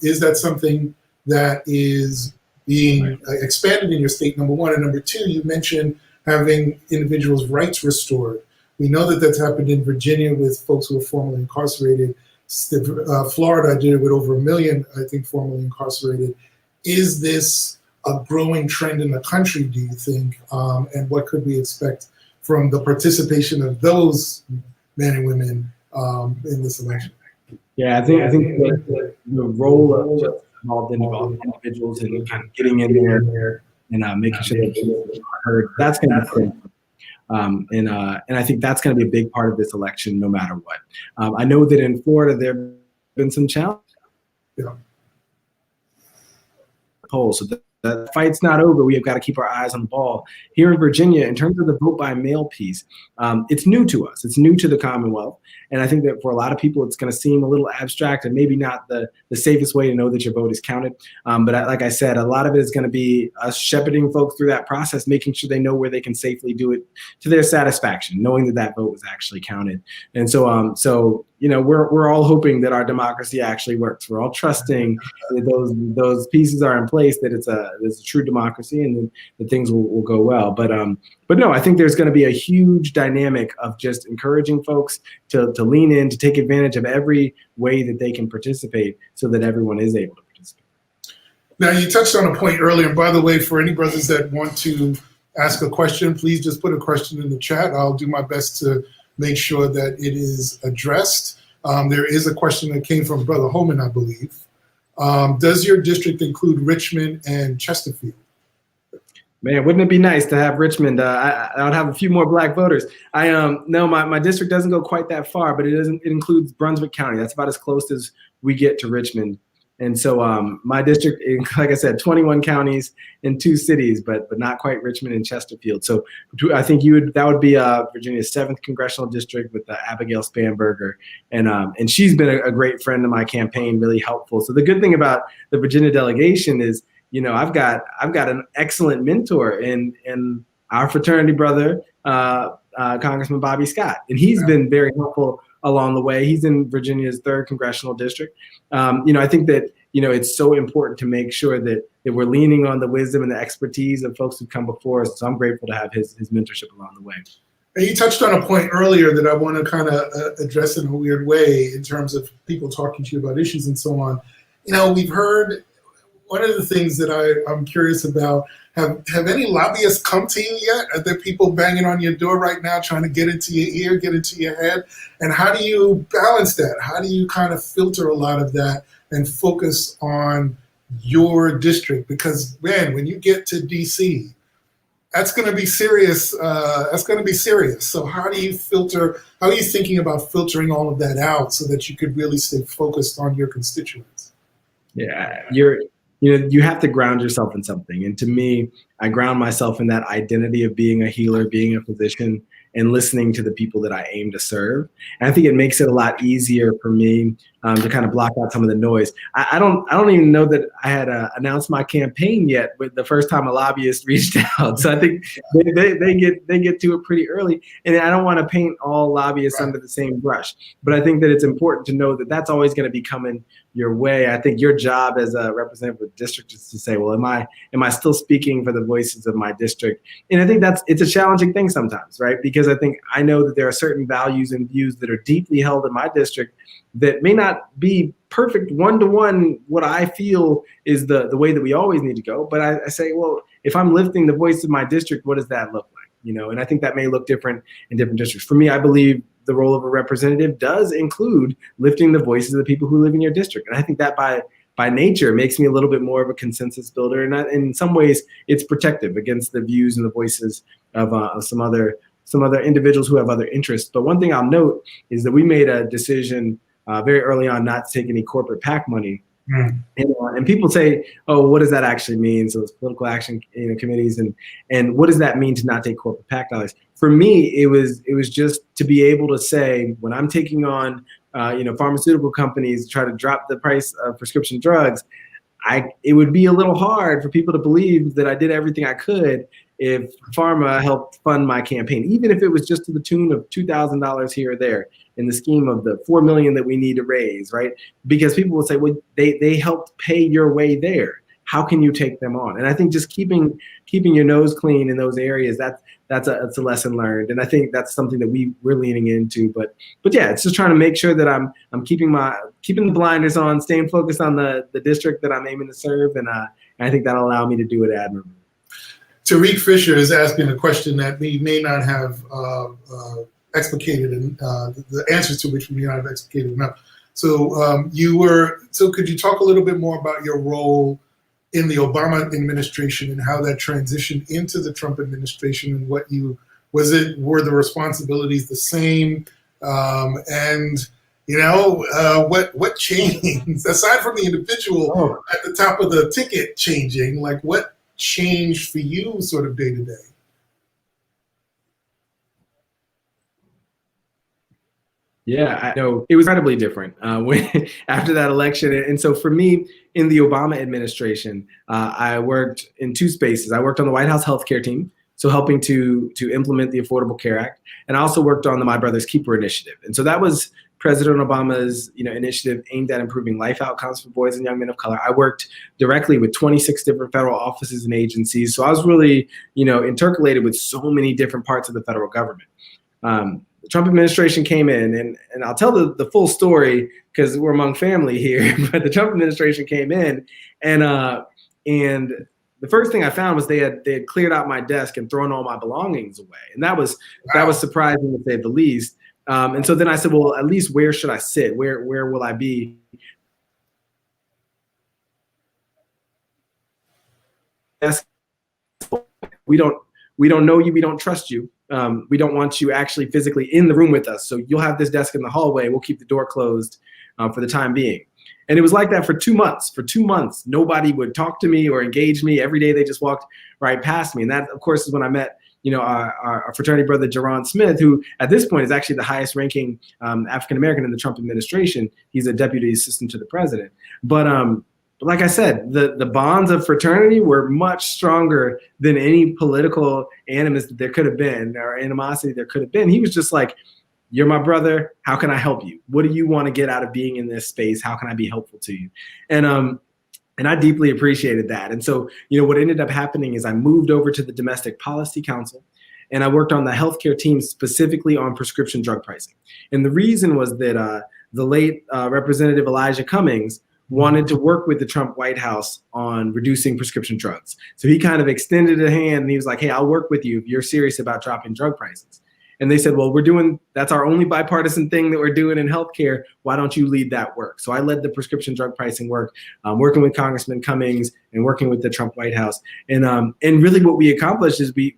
is that something that is being expanded in your state, number one? And number two, you mentioned having individuals' rights restored. We know that that's happened in Virginia with folks who are formerly incarcerated Florida did it with over 1 million, I think, formerly incarcerated. Is this a growing trend in the country, do you think? And what could we expect from the participation of those men and women in this election? Yeah, I think the role of just involved individuals and kind of getting in there and making sure that they are heard, that's going to be critical. And I think that's going to be a big part of this election, no matter what. I know that in Florida there have been some challenges. Yeah. Polls, so the fight's not over. We have got to keep our eyes on the ball. Here in Virginia, in terms of the vote by mail piece, it's new to us. It's new to the Commonwealth. And I think that for a lot of people, it's going to seem a little abstract and maybe not the safest way to know that your vote is counted. But like I said, a lot of it is going to be us shepherding folks through that process, making sure they know where they can safely do it to their satisfaction, knowing that that vote was actually counted. And so you know, we're all hoping that our democracy actually works. We're all trusting that those pieces are in place, that it's a true democracy, and that things will go well. But no, I think there's going to be a huge dynamic of just encouraging folks to lean in, to take advantage of every way that they can participate, so that everyone is able to participate. Now, you touched on a point earlier. And by the way, for any brothers that want to ask a question, please just put a question in the chat. I'll do my best to make sure that it is addressed. There is a question that came from Brother Holman, I believe. Does your district include Richmond and Chesterfield? Man, wouldn't it be nice to have Richmond? I would have a few more Black voters. No, my district doesn't go quite that far, but it includes Brunswick County. That's about as close as we get to Richmond. And so my district, like I said, 21 counties and 2 cities, but not quite Richmond and Chesterfield. So I think that would be Virginia's 7th congressional district with Abigail Spanberger, and she's been a great friend of my campaign, really helpful. So the good thing about the Virginia delegation is, you know, I've got an excellent mentor in our fraternity brother, Congressman Bobby Scott, and he's been very helpful along the way. He's in Virginia's 3rd congressional district. You know, I think that, you know, it's so important to make sure that we're leaning on the wisdom and the expertise of folks who come before us. So I'm grateful to have his mentorship along the way. And you touched on a point earlier that I want to kind of address in a weird way in terms of people talking to you about issues and so on. You know, we've heard, one of the things that I'm curious about, have any lobbyists come to you yet? Are there people banging on your door right now trying to get into your ear, get into your head? And how do you balance that? How do you kind of filter a lot of that and focus on your district? Because, man, when you get to DC, that's going to be serious. That's going to be serious. So how do you filter? How are you thinking about filtering all of that out so that you could really stay focused on your constituents? Yeah, you have to ground yourself in something. And to me, I ground myself in that identity of being a healer, being a physician, and listening to the people that I aim to serve. And I think it makes it a lot easier for me to kind of block out some of the noise. I don't even know that I had announced my campaign yet with the first time a lobbyist reached out. So I think they get to it pretty early. And I don't want to paint all lobbyists under the same brush. But I think that it's important to know that that's always going to be coming your way. I think your job as a representative of the district is to say, well, am I still speaking for the voices of my district? And I think it's a challenging thing sometimes, right? Because I think I know that there are certain values and views that are deeply held in my district that may not be perfect one-to-one what I feel is the way that we always need to go. But I say, well, if I'm lifting the voice of my district, what does that look like? You know, and I think that may look different in different districts. For me, I believe the role of a representative does include lifting the voices of the people who live in your district. And I think that by nature makes me a little bit more of a consensus builder. And in some ways, it's protective against the views and the voices of some other individuals who have other interests. But one thing I'll note is that we made a decision very early on not to take any corporate PAC money. And people say, oh, what does that actually mean? So it's political action committees, and what does that mean to not take corporate PAC dollars? For me, it was just to be able to say, when I'm taking on pharmaceutical companies to try to drop the price of prescription drugs, it would be a little hard for people to believe that I did everything I could if pharma helped fund my campaign, even if it was just to the tune of $2,000 here or there in the scheme of the $4 million that we need to raise, right? Because people will say, well, they helped pay your way there. how can you take them on? And I think just keeping your nose clean in those areas, that's a lesson learned. And I think that's something that we're leaning into. But yeah, it's just trying to make sure that I'm keeping the blinders on, staying focused on the district that I'm aiming to serve. And I think that'll allow me to do it admirably. Tariq Fisher is asking a question that we may not have explicated, and the answers to which we may not have explicated enough. So could you talk a little bit more about your role in the Obama administration and how that transitioned into the Trump administration, and were the responsibilities the same? And what changed aside from the individual at the top of the ticket changing? Like, what changed for you, sort of day to day? Yeah, I know it was incredibly different after that election. And so for me, in the Obama administration, I worked in two spaces. I worked on the White House healthcare team, so helping to implement the Affordable Care Act, and I also worked on the My Brother's Keeper initiative. And so that was President Obama's initiative aimed at improving life outcomes for boys and young men of color. I worked directly with 26 different federal offices and agencies, so I was really intercalated with so many different parts of the federal government. The Trump administration came in, and I'll tell the full story because we're among family here, but the Trump administration came in, and the first thing I found was they had cleared out my desk and thrown all my belongings away. And that was surprising, to say the least. And so then I said, well, at least where should I sit? Where will I be? We don't know you. We don't trust you. We don't want you actually physically in the room with us. So you'll have this desk in the hallway. We'll keep the door closed for the time being. And it was like that for 2 months. For 2 months, nobody would talk to me or engage me. Every day they just walked right past me. And that, of course, is when I met our fraternity brother, Jaron Smith, who at this point is actually the highest ranking African-American in the Trump administration. He's a deputy assistant to the president. But like I said, the bonds of fraternity were much stronger than any political animus that there could have been, or animosity there could have been. He was just like, you're my brother. How can I help you? What do you want to get out of being in this space? How can I be helpful to you? And I deeply appreciated that. And so, what ended up happening is I moved over to the Domestic Policy Council, and I worked on the healthcare team specifically on prescription drug pricing. And the reason was that the late Representative Elijah Cummings wanted to work with the Trump White House on reducing prescription drugs. So he kind of extended a hand, and he was like, hey, I'll work with you if you're serious about dropping drug prices. And they said, well, that's our only bipartisan thing that we're doing in healthcare. Why don't you lead that work? So I led the prescription drug pricing work, working with Congressman Cummings and working with the Trump White House. And really what we accomplished is we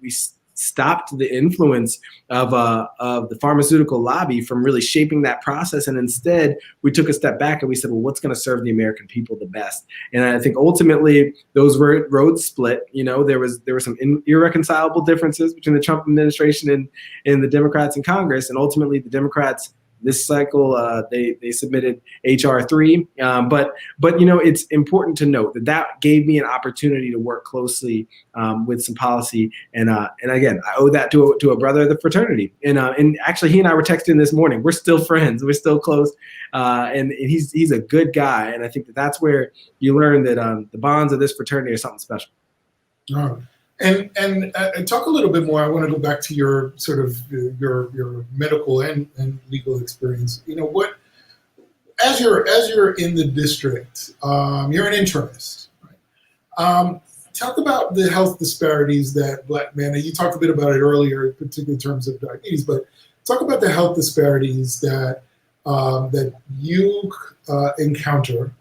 stopped the influence of the pharmaceutical lobby from really shaping that process. And instead, we took a step back and we said, well, what's going to serve the American people the best? And I think ultimately those roads split. There were some irreconcilable differences between the Trump administration and the Democrats in Congress. And ultimately the Democrats this cycle, they submitted HR 3, but it's important to note that gave me an opportunity to work closely with some policy, and again, I owe that to a brother of the fraternity, and actually he and I were texting this morning. We're still friends, we're still close, and he's a good guy, and I think that's where you learn that the bonds of this fraternity are something special. And talk a little bit more. I want to go back to your sort of your medical and legal experience. What as you're in the district, you're an internist, right? Talk about the health disparities that Black men. You talked a bit about it earlier, particularly in terms of diabetes, but talk about the health disparities that you encounter.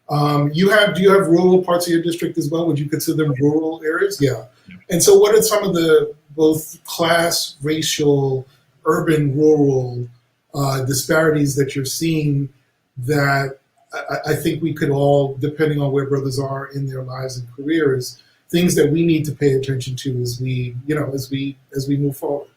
Do you have rural parts of your district as well? Would you consider them rural areas? Yeah. And so what are some of the both class, racial, urban, rural disparities that you're seeing that I think we could all, depending on where brothers are in their lives and careers, things that we need to pay attention to as we move forward?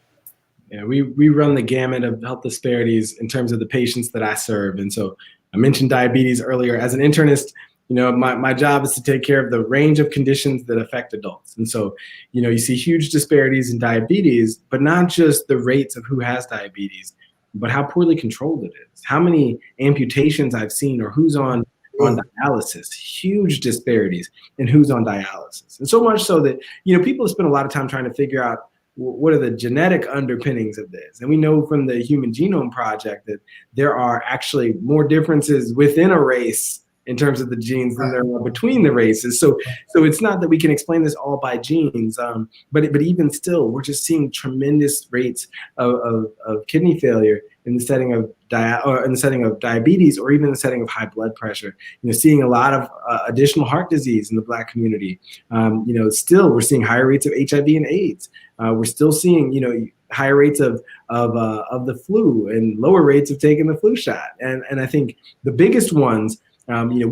Yeah, we run the gamut of health disparities in terms of the patients that I serve. And so I mentioned diabetes earlier. As an internist, my job is to take care of the range of conditions that affect adults. And so, you see huge disparities in diabetes, but not just the rates of who has diabetes, but how poorly controlled it is, how many amputations I've seen, or who's on on dialysis, huge disparities in who's on dialysis. And so much so that, people spend a lot of time trying to figure out what are the genetic underpinnings of this. And we know from the Human Genome Project that there are actually more differences within a race in terms of the genes than there are between the races. So it's not that we can explain this all by genes, but even still, we're just seeing tremendous rates of kidney failure in the setting of diabetes, or even in the setting of high blood pressure. Seeing a lot of additional heart disease in the Black community. Still we're seeing higher rates of HIV and AIDS. We're still seeing higher rates of the flu and lower rates of taking the flu shot. And I think the biggest ones. Let me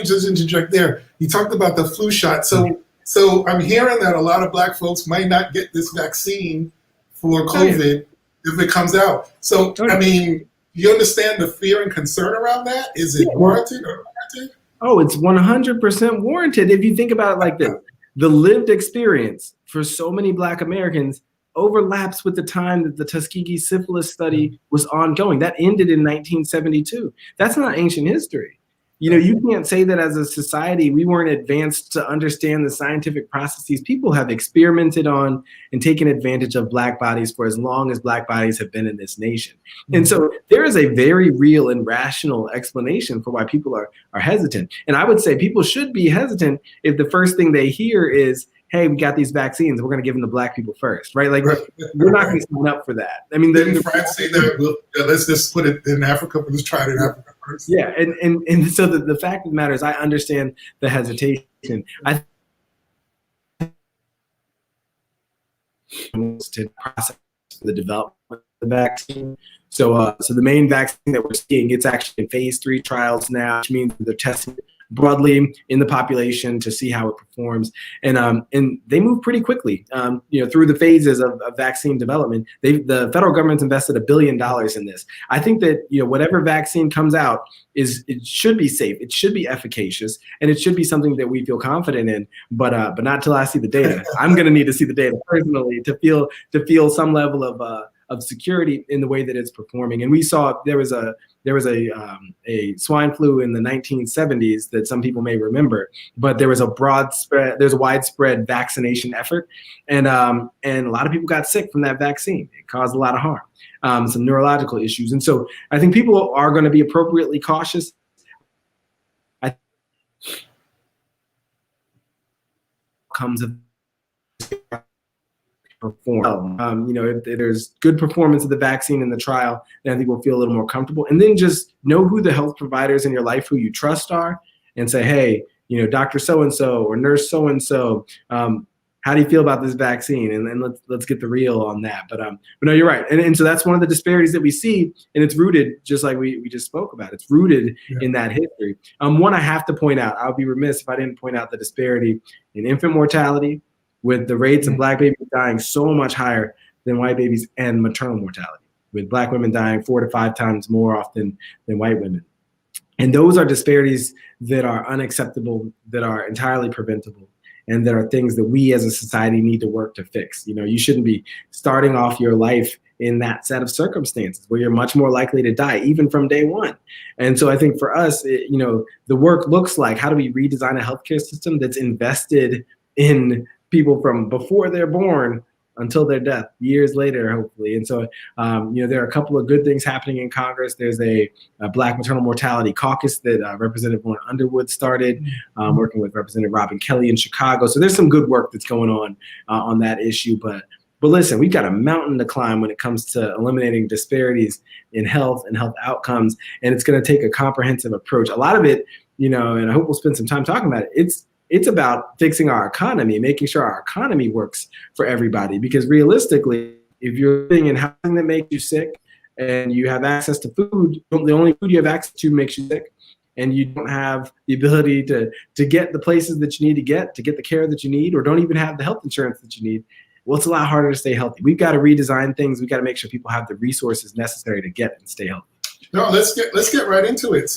just interject there. You talked about the flu shot. So I'm hearing that a lot of Black folks might not get this vaccine for COVID if it comes out. So, you understand the fear and concern around that? Is it warranted or warranted? Oh, it's 100% warranted. If you think about it like this, the lived experience for so many Black Americans overlaps with the time that the Tuskegee syphilis study was ongoing. That ended in 1972. That's not ancient history. You can't say that as a society we weren't advanced to understand the scientific processes people have experimented on and taken advantage of Black bodies for as long as Black bodies have been in this nation. And so there is a very real and rational explanation for why people are hesitant. And I would say people should be hesitant if the first thing they hear is, hey, we got these vaccines, we're going to give them to Black people first, right? Like, we're not going to sign up for that. Didn't France say that? Let's just put it in Africa, but let's try it in Africa first. Yeah, and so the fact of the matter is, I understand the hesitation. I to process the development of the vaccine. So the main vaccine that we're seeing, it's actually in phase 3 trials now, which means they're testing broadly in the population to see how it performs, and they move pretty quickly. Through the phases of vaccine development, the federal government's invested $1 billion in this. I think that whatever vaccine comes out it should be safe, it should be efficacious, and it should be something that we feel confident in. But not till I see the data. I'm going to need to see the data personally to feel some level of security in the way that it's performing. And we saw there was a swine flu in the 1970s that some people may remember, but there was there's a widespread vaccination effort, and a lot of people got sick from that vaccine. It caused a lot of harm, some neurological issues. And so I think people are going to be appropriately cautious. Comes of perform. If there's good performance of the vaccine in the trial, then I think we'll feel a little more comfortable. And then just know who the health providers in your life who you trust are, and say, hey, Dr. So-and-so or nurse so-and-so, how do you feel about this vaccine? And then let's get the real on that. But no, you're right. And so that's one of the disparities that we see, and it's rooted, just like we just spoke about, it's rooted in that history. One I have to point out, I would be remiss if I didn't point out the disparity in infant mortality, with the rates of Black babies dying so much higher than white babies, and maternal mortality, with Black women dying 4 to 5 times more often than white women. And those are disparities that are unacceptable, that are entirely preventable, and that are things that we as a society need to work to fix. You shouldn't be starting off your life in that set of circumstances where you're much more likely to die, even from day one. And so I think for us, the work looks like, how do we redesign a healthcare system that's invested in people from before they're born until their death, years later, hopefully. And so, there are a couple of good things happening in Congress. There's a Black maternal mortality caucus that Representative Warren Underwood started, working with Representative Robin Kelly in Chicago. So there's some good work that's going on that issue. But listen, we've got a mountain to climb when it comes to eliminating disparities in health and health outcomes. And it's going to take a comprehensive approach. A lot of it, and I hope we'll spend some time talking about it, it's about fixing our economy, making sure our economy works for everybody. Because realistically, if you're living in housing that makes you sick, and you have access to food, the only food you have access to makes you sick, and you don't have the ability to get the places that you need to get the care that you need, or don't even have the health insurance that you need, well, it's a lot harder to stay healthy. We've got to redesign things. We've got to make sure people have the resources necessary to get and stay healthy. No, let's get right into it.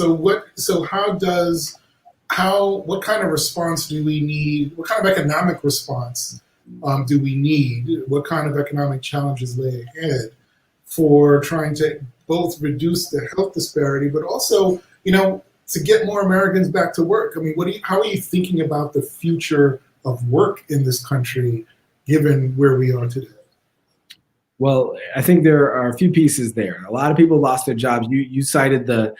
What kind of response do we need? What kind of economic response do we need? What kind of economic challenges lay ahead for trying to both reduce the health disparity, but also, to get more Americans back to work? I mean, how are you thinking about the future of work in this country, given where we are today? Well, I think there are a few pieces there. A lot of people lost their jobs. You cited the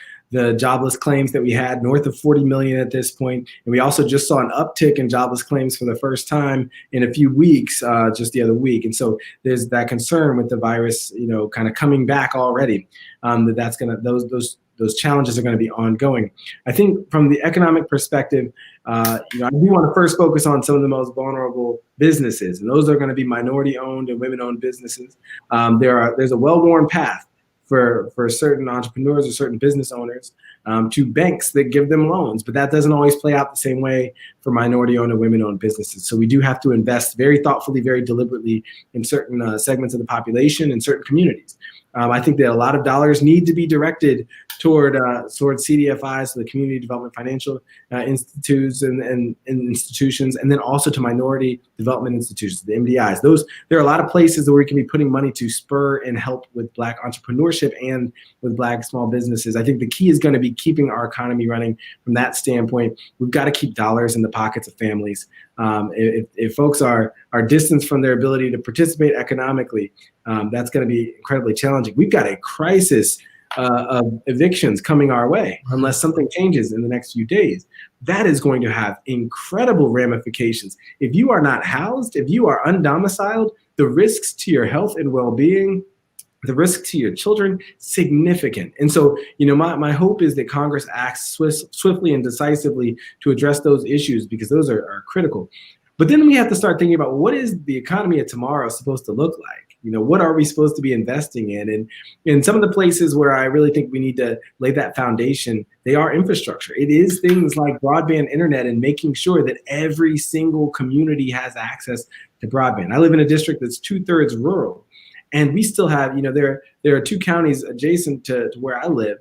jobless claims that we had, north of 40 million at this point. And we also just saw an uptick in jobless claims for the first time in a few weeks, just the other week. And so there's that concern with the virus, kind of coming back already, that's going to, those challenges are going to be ongoing. I think from the economic perspective, I do want to first focus on some of the most vulnerable businesses, and those are going to be minority-owned and women-owned businesses. There's a well-worn path for certain entrepreneurs or certain business owners to banks that give them loans, but that doesn't always play out the same way for minority-owned and women-owned businesses. So we do have to invest very thoughtfully, very deliberately in certain segments of the population and certain communities. I think that a lot of dollars need to be directed toward CDFIs, so the Community Development Financial Institutes and institutions, and then also to minority development institutions, the MDIs. There are a lot of places where we can be putting money to spur and help with Black entrepreneurship and with Black small businesses. I think the key is going to be keeping our economy running from that standpoint. We've got to keep dollars in the pockets of families. If folks are distanced from their ability to participate economically, that's going to be incredibly challenging. We've got a crisis of evictions coming our way unless something changes in the next few days. That is going to have incredible ramifications. If you are not housed, if you are undomiciled, the risks to your health and well-being, the risk to your children, significant. And so, my hope is that Congress acts swiftly and decisively to address those issues, because those are critical. But then we have to start thinking about, what is the economy of tomorrow supposed to look like? What are we supposed to be investing in? And in some of the places where I really think we need to lay that foundation, they are infrastructure. It is things like broadband internet and making sure that every single community has access to broadband. I live in a district that's 2/3 rural. And we still have, there are 2 counties adjacent to where I live,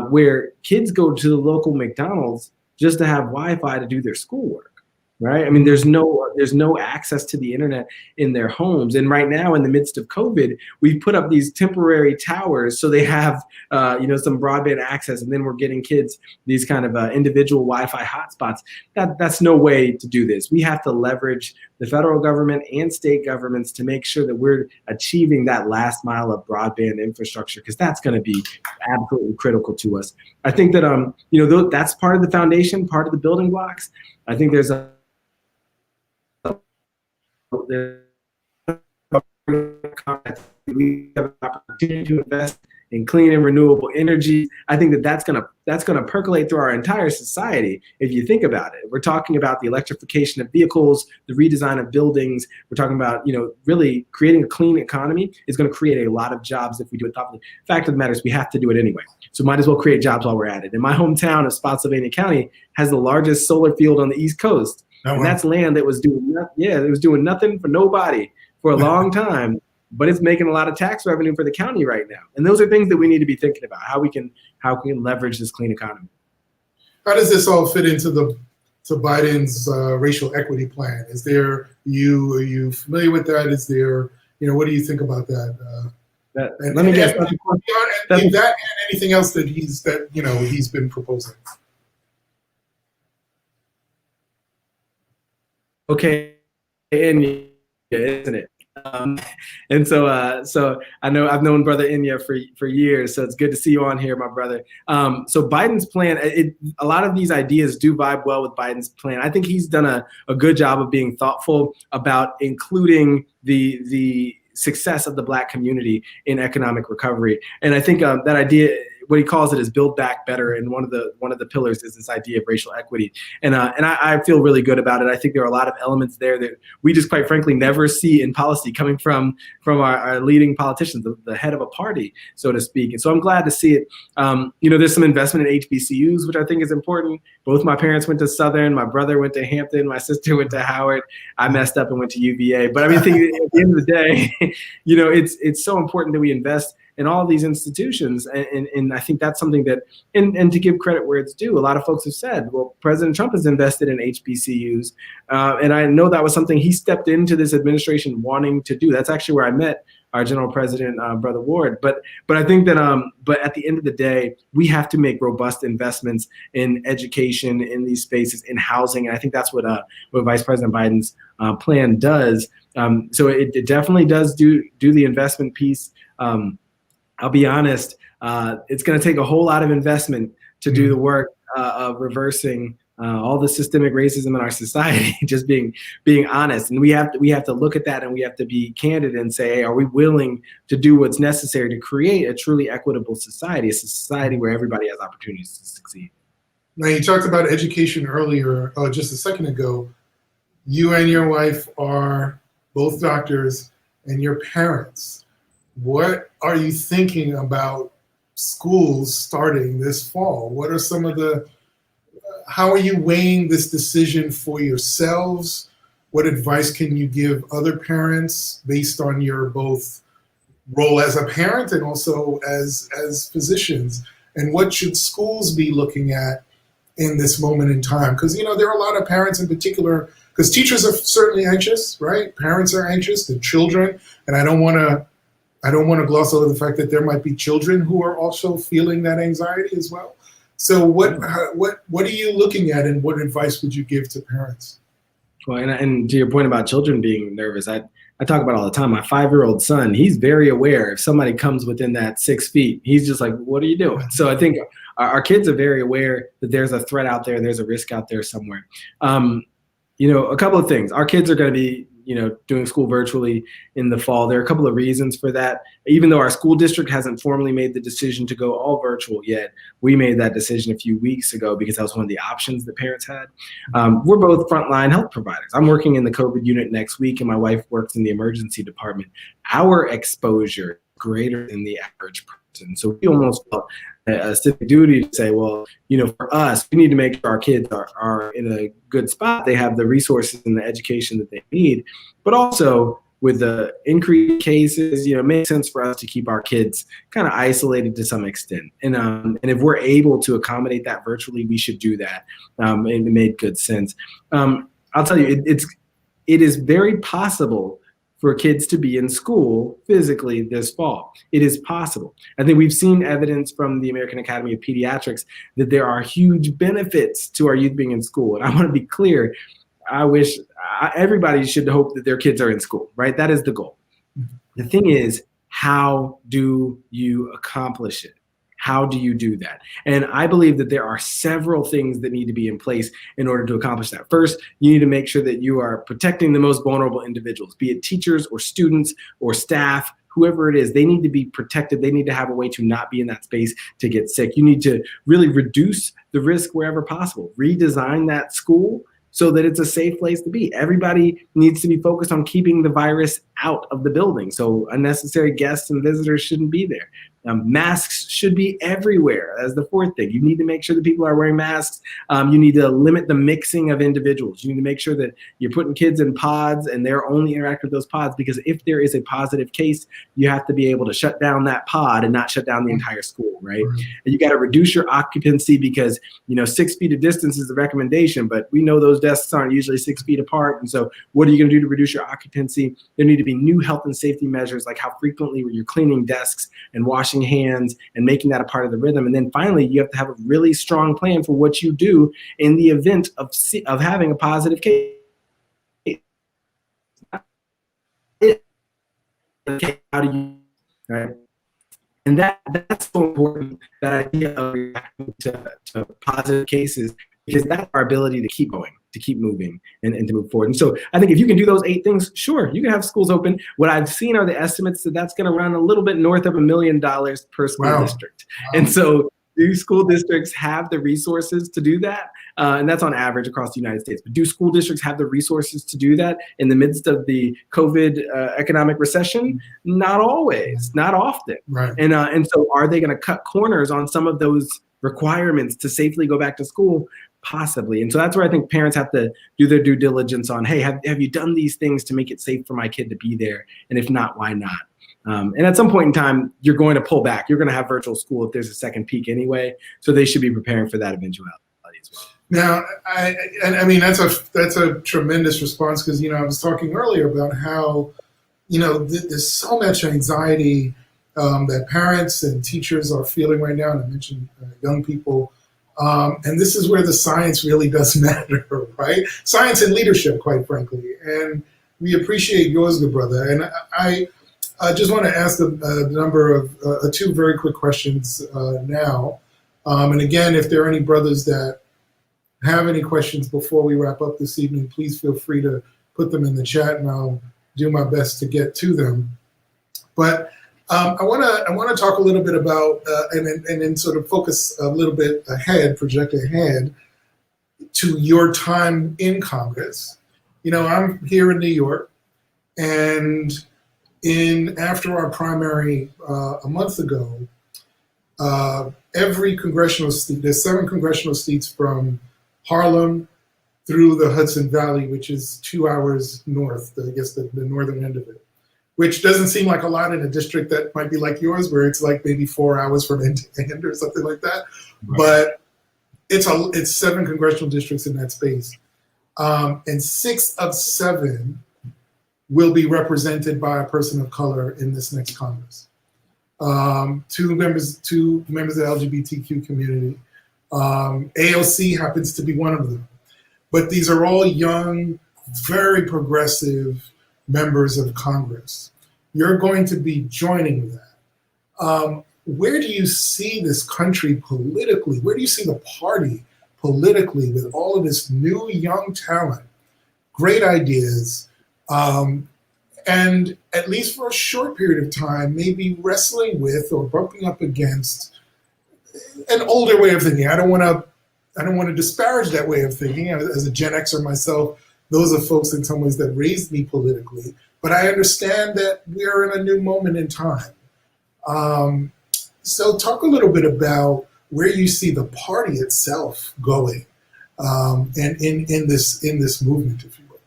where kids go to the local McDonald's just to have Wi-Fi to do their schoolwork, right? I mean, there's no access to the internet in their homes. And right now, in the midst of COVID, we've put up these temporary towers so they have, some broadband access, and then we're getting kids these kind of individual Wi-Fi hotspots. That's no way to do this. We have to leverage the federal government and state governments to make sure that we're achieving that last mile of broadband infrastructure, because that's going to be absolutely critical to us. I think that that's part of the foundation, part of the building blocks. I think there's we have an opportunity to invest in clean and renewable energy. I think that's gonna percolate through our entire society. If you think about it, we're talking about the electrification of vehicles, the redesign of buildings. We're talking about really creating a clean economy is going to create a lot of jobs if we do it thoughtfully. Fact of the matter is, we have to do it anyway. So might as well create jobs while we're at it. And my hometown of Spotsylvania County has the largest solar field on the East Coast. Oh, wow. And that's land that was doing nothing for nobody for a long time, but it's making a lot of tax revenue for the county right now. And those are things that we need to be thinking about, how we can leverage this clean economy. How does this all fit into Biden's racial equity plan? Are you familiar with that? Is there, what do you think about that? Let me guess. That and anything else that he's been proposing. Okay, and isn't it? And so I know I've known Brother Inya for years, so it's good to see you on here, my brother. So Biden's plan, a lot of these ideas do vibe well with Biden's plan. I think he's done a good job of being thoughtful about including the success of the Black community in economic recovery. And I think that idea, what he calls it, is build back better. And one of the pillars is this idea of racial equity. And I feel really good about it. I think there are a lot of elements there that we just quite frankly never see in policy coming from our leading politicians, the head of a party, so to speak. And so I'm glad to see it. There's some investment in HBCUs, which I think is important. Both my parents went to Southern, my brother went to Hampton, my sister went to Howard. I messed up and went to UVA. But I mean, I think at the end of the day, it's so important that we invest in all of these institutions. And I think that's something that, and to give credit where it's due, a lot of folks have said, well, President Trump has invested in HBCUs. And I know that was something he stepped into this administration wanting to do. That's actually where I met our general president, Brother Ward. But I think that but at the end of the day, we have to make robust investments in education, in these spaces, in housing, and I think that's what Vice President Biden's plan does. So it definitely does do the investment piece. I'll be honest, it's going to take a whole lot of investment to do the work of reversing all the systemic racism in our society. Just being honest, and we have to look at that, and we have to be candid and say, hey, are we willing to do what's necessary to create a truly equitable society, a society where everybody has opportunities to succeed? Now, you talked about education earlier, just a second ago. You and your wife are both doctors, and your parents. What are you thinking about schools starting this fall? What are some of how are you weighing this decision for yourselves? What advice can you give other parents based on your both role as a parent and also as physicians? And what should schools be looking at in this moment in time? Because, there are a lot of parents in particular, because teachers are certainly anxious, right? Parents are anxious, the children, and I don't want to gloss over the fact that there might be children who are also feeling that anxiety as well. So what are you looking at, and what advice would you give to parents? Well, and to your point about children being nervous, I talk about all the time. My 5-year-old son, he's very aware if somebody comes within that 6 feet, he's just like, what are you doing? So I think our kids are very aware that there's a threat out there, there's a risk out there somewhere. A couple of things. Our kids are going to be doing school virtually in the fall. There are a couple of reasons for that. Even though our school district hasn't formally made the decision to go all virtual yet, we made that decision a few weeks ago because that was one of the options that parents had. We're both frontline health providers. I'm working in the COVID unit next week, and my wife works in the emergency department. Our exposure is greater than the average person. So we almost felt a civic duty to say, well, for us, we need to make sure our kids are in a good spot. They have the resources and the education that they need, but also with the increased cases, it makes sense for us to keep our kids kind of isolated to some extent. And if we're able to accommodate that virtually, we should do that. And it made good sense. I'll tell you, it is very possible for kids to be in school physically this fall. It is possible. I think we've seen evidence from the American Academy of Pediatrics that there are huge benefits to our youth being in school. And I want to be clear, I wish everybody should hope that their kids are in school, right? That is the goal. The thing is, how do you accomplish it? How do you do that? And I believe that there are several things that need to be in place in order to accomplish that. First, you need to make sure that you are protecting the most vulnerable individuals, be it teachers or students or staff, whoever it is. They need to be protected. They need to have a way to not be in that space to get sick. You need to really reduce the risk wherever possible. Redesign that school so that it's a safe place to be. Everybody needs to be focused on keeping the virus out of the building. So unnecessary guests and visitors shouldn't be there. Masks should be everywhere. As the fourth thing, you need to make sure that people are wearing masks. You need to limit the mixing of individuals. You need to make sure that you're putting kids in pods and they're only interacting with those pods, because if there is a positive case, you have to be able to shut down that pod and not shut down the entire school, right? And you got to reduce your occupancy because, 6 feet of distance is the recommendation, but we know those desks aren't usually 6 feet apart. And so what are you going to do to reduce your occupancy? There need to be new health and safety measures, like how frequently you're cleaning desks and washing hands and making that a part of the rhythm. And then finally, you have to have a really strong plan for what you do in the event of having a positive case. How do you, right? And that's so important, that idea of reacting to positive cases, because that's our ability to keep going, to keep moving and to move forward. And so I think if you can do those 8 things, sure, you can have schools open. What I've seen are the estimates that's going to run a little bit north of $1 million per school district. Wow. And so do school districts have the resources to do that? And that's on average across the United States. But do school districts have the resources to do that in the midst of the COVID economic recession? Not always, not often. Right. And so are they going to cut corners on some of those requirements to safely go back to school? Possibly. And so that's where I think parents have to do their due diligence on, hey, have you done these things to make it safe for my kid to be there? And if not, why not? And at some point in time, you're going to pull back. You're going to have virtual school if there's a second peak anyway. So they should be preparing for that eventuality as well. Now, I mean, that's a tremendous response, because, I was talking earlier about how there's so much anxiety that parents and teachers are feeling right now, and I mentioned young people. And this is where the science really does matter, right? Science and leadership, quite frankly. And we appreciate yours, good brother. And I just want to ask a number of two very quick questions now. And again, if there are any brothers that have any questions before we wrap up this evening, please feel free to put them in the chat, and I'll do my best to get to them. But I want to talk a little bit about and then sort of focus a little bit ahead, project ahead to your time in Congress. I'm here in New York, and after our primary a month ago, every congressional seat, there's 7 congressional seats from Harlem through the Hudson Valley, which is 2 hours north, I guess the northern end of it, which doesn't seem like a lot in a district that might be like yours, where it's like maybe 4 hours from end to end or something like that. Right. But it's 7 congressional districts in that space. And 6 of 7 will be represented by a person of color in this next Congress. 2 members of the LGBTQ community. AOC happens to be one of them. But these are all young, very progressive members of Congress. You're going to be joining that. Where do you see this country politically? Where do you see the party politically with all of this new young talent, great ideas, and at least for a short period of time, maybe wrestling with or bumping up against an older way of thinking? I don't want to disparage that way of thinking. As a Gen Xer myself, those are folks in some ways that raised me politically. But I understand that we're in a new moment in time. So talk a little bit about where you see the party itself going, and in this movement, if you will.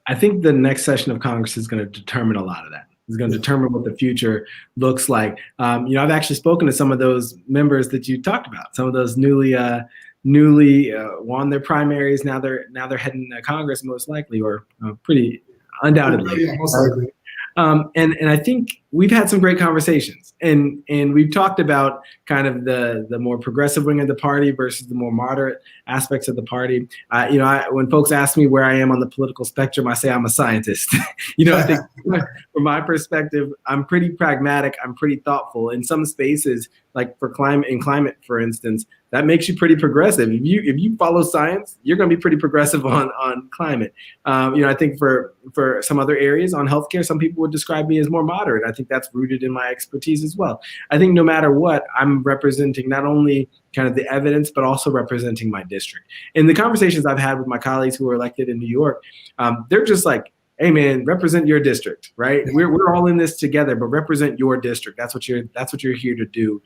I think the next session of Congress is going to determine a lot of that. It's going to determine what the future looks like. I've actually spoken to some of those members that you talked about. Some of those newly won their primaries. Now they're heading to Congress, most likely, or pretty undoubtedly. Yeah, most likely. And I think we've had some great conversations, and we've talked about kind of the more progressive wing of the party versus the more moderate aspects of the party. When folks ask me where I am on the political spectrum, I say I'm a scientist. I think from my perspective, I'm pretty pragmatic. I'm pretty thoughtful. In some spaces, like for climate, for instance, that makes you pretty progressive. If you follow science, you're going to be pretty progressive on climate. I think for some other areas on healthcare, some people would describe me as more moderate. I think that's rooted in my expertise as well. I think no matter what, I'm representing not only kind of the evidence, but also representing my district. In the conversations I've had with my colleagues who are elected in New York, they're just like, hey man, represent your district, right? We're all in this together, but represent your district. That's what you're here to do.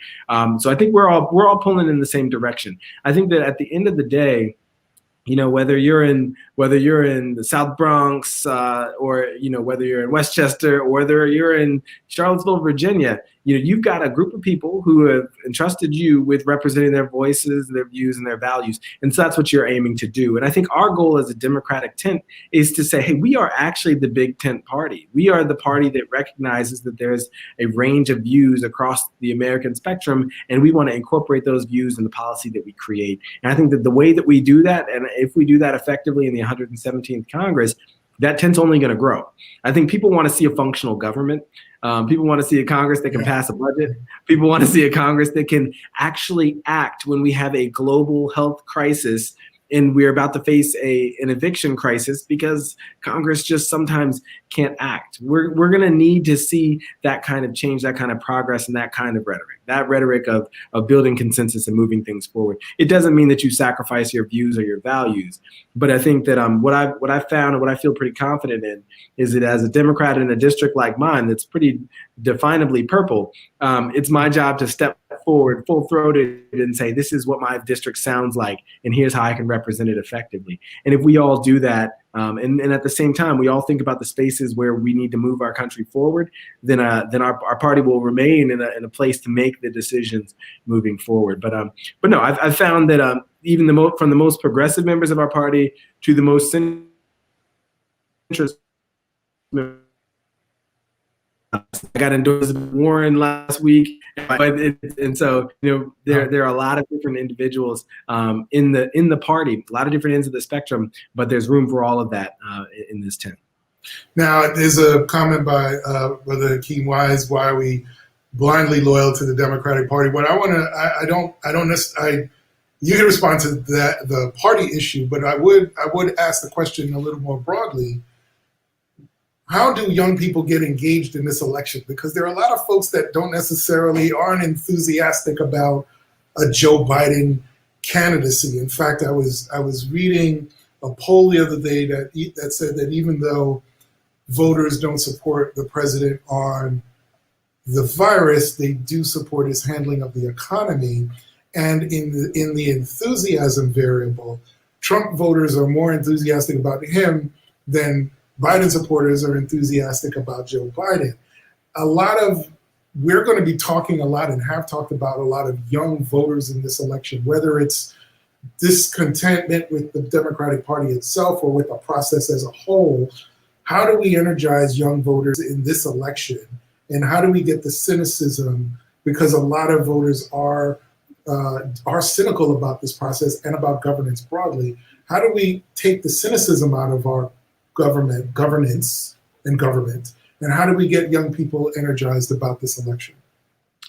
So I think we're all pulling in the same direction. I think that at the end of the day, whether you're in the South Bronx, or whether you're in Westchester, or whether you're in Charlottesville, Virginia, you've got a group of people who have entrusted you with representing their voices, their views, and their values, and so that's what you're aiming to do. And I think our goal as a Democratic tent is to say, hey, we are actually the big tent party. We are the party that recognizes that there's a range of views across the American spectrum, and we want to incorporate those views in the policy that we create. And I think that the way that we do that, and if we do that effectively in the 117th Congress, that tent's only going to grow. I think people want to see a functional government. People want to see a Congress that can pass a budget. People want to see a Congress that can actually act when we have a global health crisis and we're about to face an eviction crisis because Congress just sometimes can't act. We're going to need to see that kind of change, that kind of progress, and that kind of rhetoric of building consensus and moving things forward. It doesn't mean that you sacrifice your views or your values, but I think that what I've found and what I feel pretty confident in is that as a Democrat in a district like mine that's pretty definably purple, it's my job to step forward full-throated and say, this is what my district sounds like, and here's how I can represent it effectively. And if we all do that, and at the same time, we all think about the spaces where we need to move our country forward, then our party will remain in a place to make the decisions moving forward. But no, I've found that even from the most progressive members of our party to the most centrist members I got endorsed by Warren last week, and so there are a lot of different individuals in the party, a lot of different ends of the spectrum, but there's room for all of that in this tent. Now, there's a comment by Brother Hakeem Wise, why are we blindly loyal to the Democratic Party? What I want to, I don't necessarily, you can respond to that, the party issue, but I would ask the question a little more broadly. How do young people get engaged in this election? Because there are a lot of folks that aren't enthusiastic about a Joe Biden candidacy. In fact, I was reading a poll the other day that said that even though voters don't support the president on the virus, they do support his handling of the economy. And in the enthusiasm variable, Trump voters are more enthusiastic about him than Biden supporters are enthusiastic about Joe Biden. We're going to be talking a lot and have talked about a lot of young voters in this election, whether it's discontentment with the Democratic Party itself or with the process as a whole. How do we energize young voters in this election? And how do we get the cynicism? Because a lot of voters are cynical about this process and about governance broadly. How do we take the cynicism out of our governance and government? And how do we get young people energized about this election?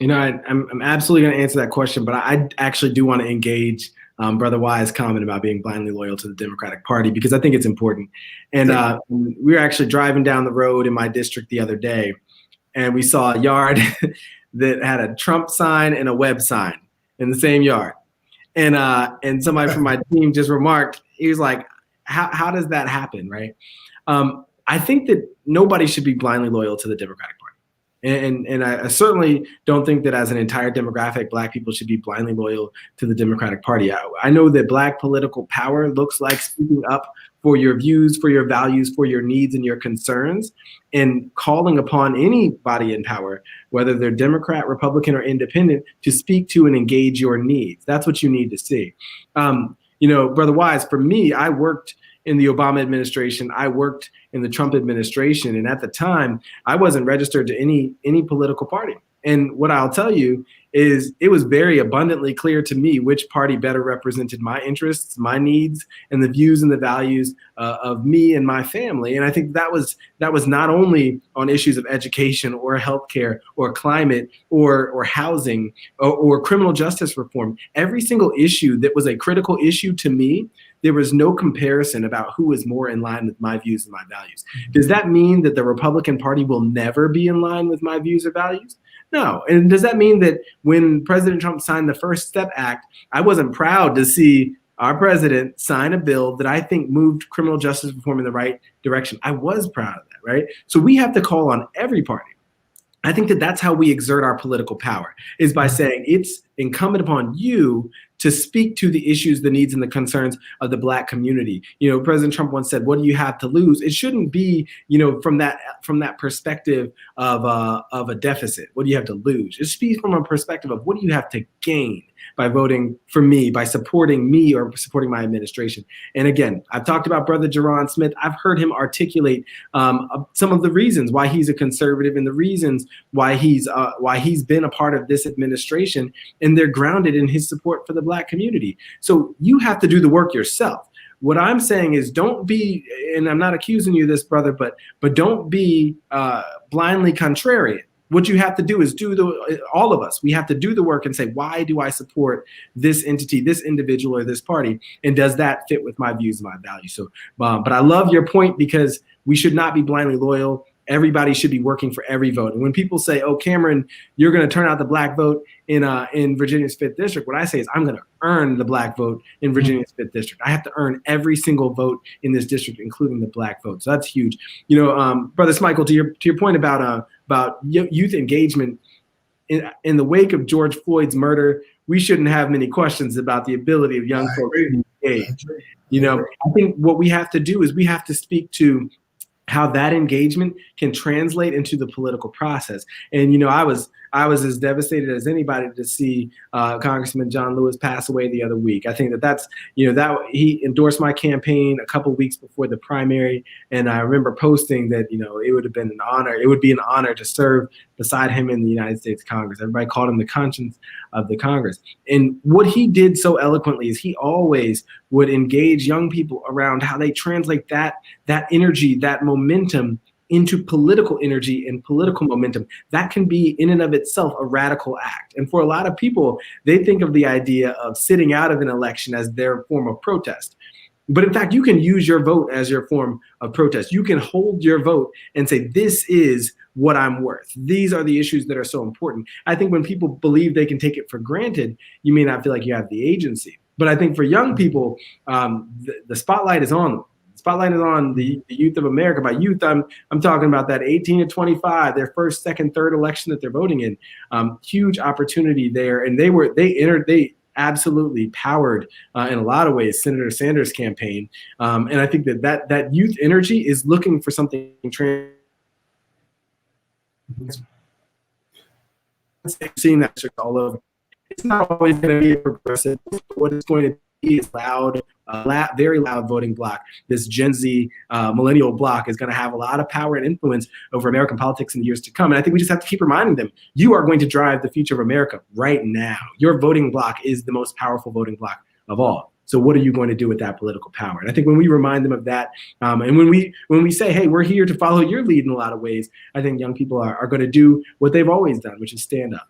I'm absolutely going to answer that question, but I actually do want to engage Brother Wise's comment about being blindly loyal to the Democratic Party, because I think it's important. And we were actually driving down the road in my district the other day, and we saw a yard that had a Trump sign and a Webb sign in the same yard. And somebody from my team just remarked, he was like, how does that happen, right? I think that nobody should be blindly loyal to the Democratic Party. And I certainly don't think that as an entire demographic, Black people should be blindly loyal to the Democratic Party. I know that Black political power looks like speaking up for your views, for your values, for your needs and your concerns, and calling upon anybody in power, whether they're Democrat, Republican, or independent, to speak to and engage your needs. That's what you need to see. Brother Wise, for me, I worked in the Obama administration. I worked in the Trump administration. And at the time, I wasn't registered to any political party. And what I'll tell you is it was very abundantly clear to me which party better represented my interests, my needs, and the views and the values of me and my family. And I think that was not only on issues of education or healthcare or climate or housing or criminal justice reform. Every single issue that was a critical issue to me, there was no comparison about who is more in line with my views and my values. Does that mean that the Republican Party will never be in line with my views or values? No. And does that mean that when President Trump signed the First Step Act, I wasn't proud to see our president sign a bill that I think moved criminal justice reform in the right direction? I was proud of that, right? So we have to call on every party. I think that that's how we exert our political power, is by saying it's incumbent upon you to speak to the issues, the needs, and the concerns of the Black community. President Trump once said, "What do you have to lose?" It shouldn't be, from that perspective of a deficit. What do you have to lose? It speaks from a perspective of what do you have to gain by voting for me, by supporting me or supporting my administration. And again, I've talked about Brother Jerron Smith. I've heard him articulate some of the reasons why he's a conservative and the reasons why he's been a part of this administration, and they're grounded in his support for the Black community. So you have to do the work yourself. What I'm saying is don't be, and I'm not accusing you of this, brother, but don't be blindly contrarian. What you have to do is all of us, we have to do the work and say, why do I support this entity, this individual, or this party? And does that fit with my views and my values? So, but I love your point, because we should not be blindly loyal. Everybody should be working for every vote. And when people say, "Oh, Cameron, you're going to turn out the Black vote in Virginia's 5th district," what I say is I'm going to earn the Black vote in Virginia's 5th district. I have to earn every single vote in this district, including the Black vote. So that's huge. Brother Smichael, to your point about youth engagement, in the wake of George Floyd's murder, we shouldn't have many questions about the ability of young folks to engage. I think what we have to do is we have to speak to how that engagement can translate into the political process. And I was I was as devastated as anybody to see Congressman John Lewis pass away the other week. I think that he endorsed my campaign a couple weeks before the primary, and I remember posting that it would be an honor to serve beside him in the United States Congress. Everybody called him the conscience of the Congress. And what he did so eloquently is he always would engage young people around how they translate that energy, that momentum into political energy and political momentum. That can be in and of itself a radical act. And for a lot of people, they think of the idea of sitting out of an election as their form of protest. But in fact, you can use your vote as your form of protest. You can hold your vote and say, this is what I'm worth. These are the issues that are so important. I think when people believe they can take it for granted, you may not feel like you have the agency. But I think for young people, the spotlight is on them. The spotlight is on the youth of America. By youth, I'm talking about that 18 to 25, their first, second, third election that they're voting in. Huge opportunity there, and they absolutely powered in a lot of ways Senator Sanders' campaign, and I think that youth energy is looking for something seeing that all over. It's not always going to be a progressive. What it's going to be is very loud voting block. This Gen Z millennial block is going to have a lot of power and influence over American politics in the years to come. And I think we just have to keep reminding them, you are going to drive the future of America right now. Your voting block is the most powerful voting block of all. So what are you going to do with that political power? And I think when we remind them of that, and when we say, hey, we're here to follow your lead in a lot of ways, I think young people are going to do what they've always done, which is stand up.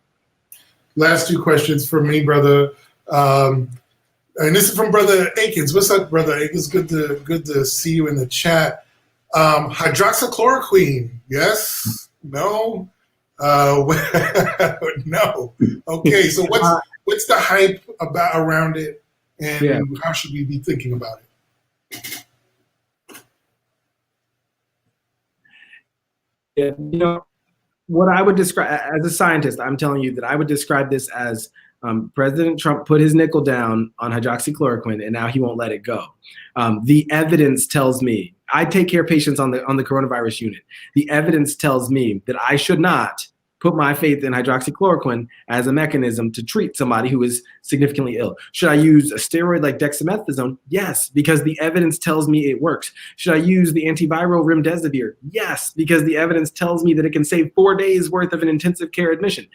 Last two questions for me, brother. And this is from Brother Akins. What's up, Brother Akins? Good to see you in the chat. Hydroxychloroquine, yes? No? No. Okay, so what's the hype around it, and how should we be thinking about it? Yeah, what I would describe as a scientist, I'm telling you that I would describe this as President Trump put his nickel down on hydroxychloroquine, and now he won't let it go. The evidence tells me, I take care of patients on the coronavirus unit. The evidence tells me that I should not put my faith in hydroxychloroquine as a mechanism to treat somebody who is significantly ill. Should I use a steroid like dexamethasone? Yes, because the evidence tells me it works. Should I use the antiviral remdesivir? Yes, because the evidence tells me that it can save 4 days worth of an intensive care admission.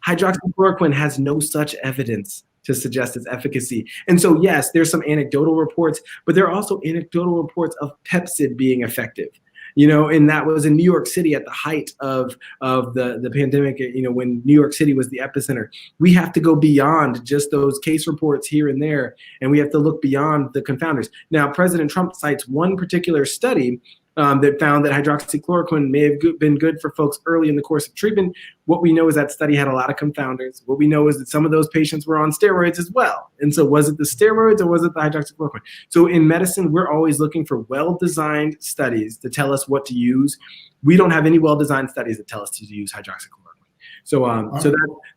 Hydroxychloroquine has no such evidence to suggest its efficacy. And so, yes, there's some anecdotal reports, but there are also anecdotal reports of Pepcid being effective. And that was in New York City at the height of the pandemic, when New York City was the epicenter. We have to go beyond just those case reports here and there, and we have to look beyond the confounders. Now, President Trump cites one particular study that found that hydroxychloroquine may have been good for folks early in the course of treatment. What we know is that study had a lot of confounders. What we know is that some of those patients were on steroids as well. And so was it the steroids or was it the hydroxychloroquine? So in medicine, we're always looking for well-designed studies to tell us what to use. We don't have any well-designed studies that tell us to use hydroxychloroquine. So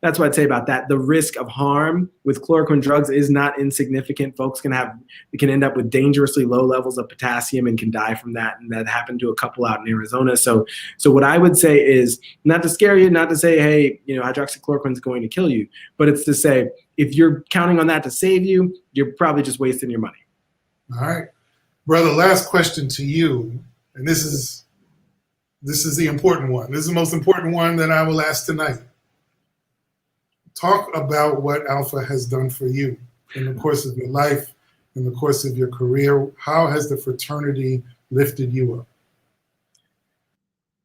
that's what I'd say about that. The risk of harm with chloroquine drugs is not insignificant. Folks can end up with dangerously low levels of potassium and can die from that. And that happened to a couple out in Arizona. So what I would say is not to scare you, not to say, hey, hydroxychloroquine is going to kill you, but it's to say, if you're counting on that to save you, you're probably just wasting your money. All right, brother, last question to you. And this is the important one. This is the most important one that I will ask tonight. Talk about what Alpha has done for you in the course of your life, in the course of your career. How has the fraternity lifted you up?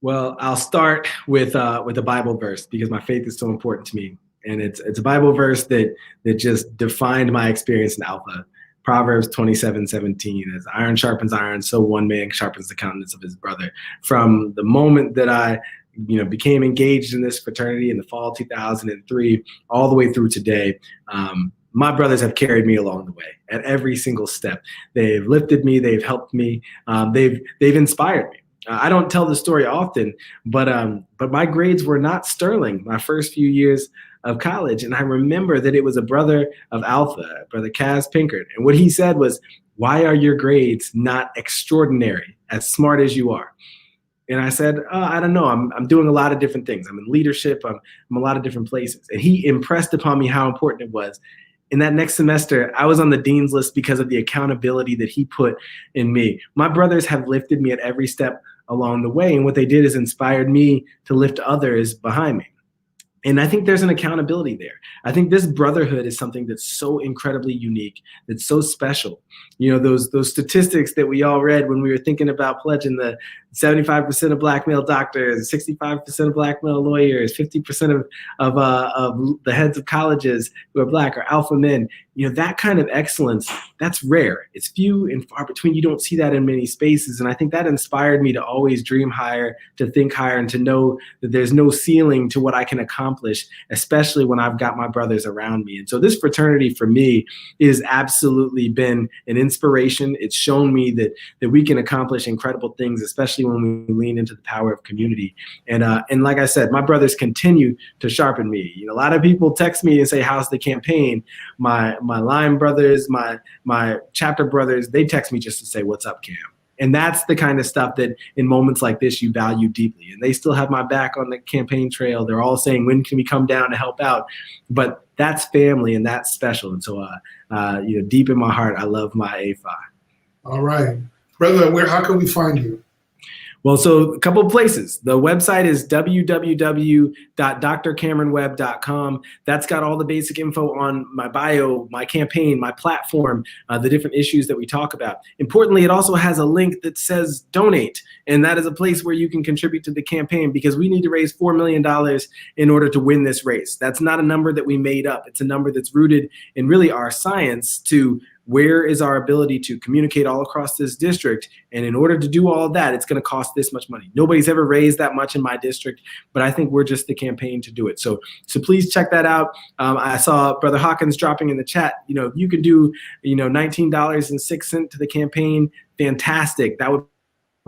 Well, I'll start with a Bible verse because my faith is so important to me. And it's a Bible verse that just defined my experience in Alpha. Proverbs 27:17, as iron sharpens iron, so one man sharpens the countenance of his brother. From the moment that I became engaged in this fraternity in the fall of 2003, all the way through today, my brothers have carried me along the way at every single step. They've lifted me, they've helped me, they've inspired me. I don't tell the story often, but my grades were not sterling my first few years of college. And I remember that it was a brother of Alpha, Brother Kaz Pinkert. And what he said was, why are your grades not extraordinary, as smart as you are? And I said, I don't know. I'm doing a lot of different things. I'm in leadership. I'm a lot of different places. And he impressed upon me how important it was. In that next semester, I was on the dean's list because of the accountability that he put in me. My brothers have lifted me at every step along the way. And what they did is inspired me to lift others behind me. And I think there's an accountability there. I think this brotherhood is something that's so incredibly unique, that's so special. You know, those statistics that we all read when we were thinking about pledging, the 75% of Black male doctors, 65% of Black male lawyers, 50% of the heads of colleges who are Black are alpha men. You know, that kind of excellence, that's rare. It's few and far between. You don't see that in many spaces. And I think that inspired me to always dream higher, to think higher, and to know that there's no ceiling to what I can accomplish, especially when I've got my brothers around me. And so this fraternity for me has absolutely been an inspiration. It's shown me that we can accomplish incredible things, especially when we lean into the power of community. And like I said, my brothers continue to sharpen me. You know, a lot of people text me and say, "How's the campaign?" My line brothers, my chapter brothers, they text me just to say, "What's up, Cam?" And that's the kind of stuff that in moments like this you value deeply. And they still have my back on the campaign trail. They're all saying, "When can we come down to help out?" But that's family and that's special. And so, you know, deep in my heart, I love my A5. All right. Brother, how can we find you? Well, so a couple of places. The website is www.drcameronwebb.com. That's got all the basic info on my bio, my campaign, my platform, the different issues that we talk about. Importantly, it also has a link that says donate. And that is a place where you can contribute to the campaign, because we need to raise $4 million in order to win this race. That's not a number that we made up. It's a number that's rooted in really our science to where is our ability to communicate all across this district. And in order to do all of that, it's going to cost this much money. Nobody's ever raised that much in my district, but I think we're just the campaign to do it. So please check that out. I saw Brother Hawkins dropping in the chat, you know, if you can do, you know, $19.06 to the campaign, fantastic. That would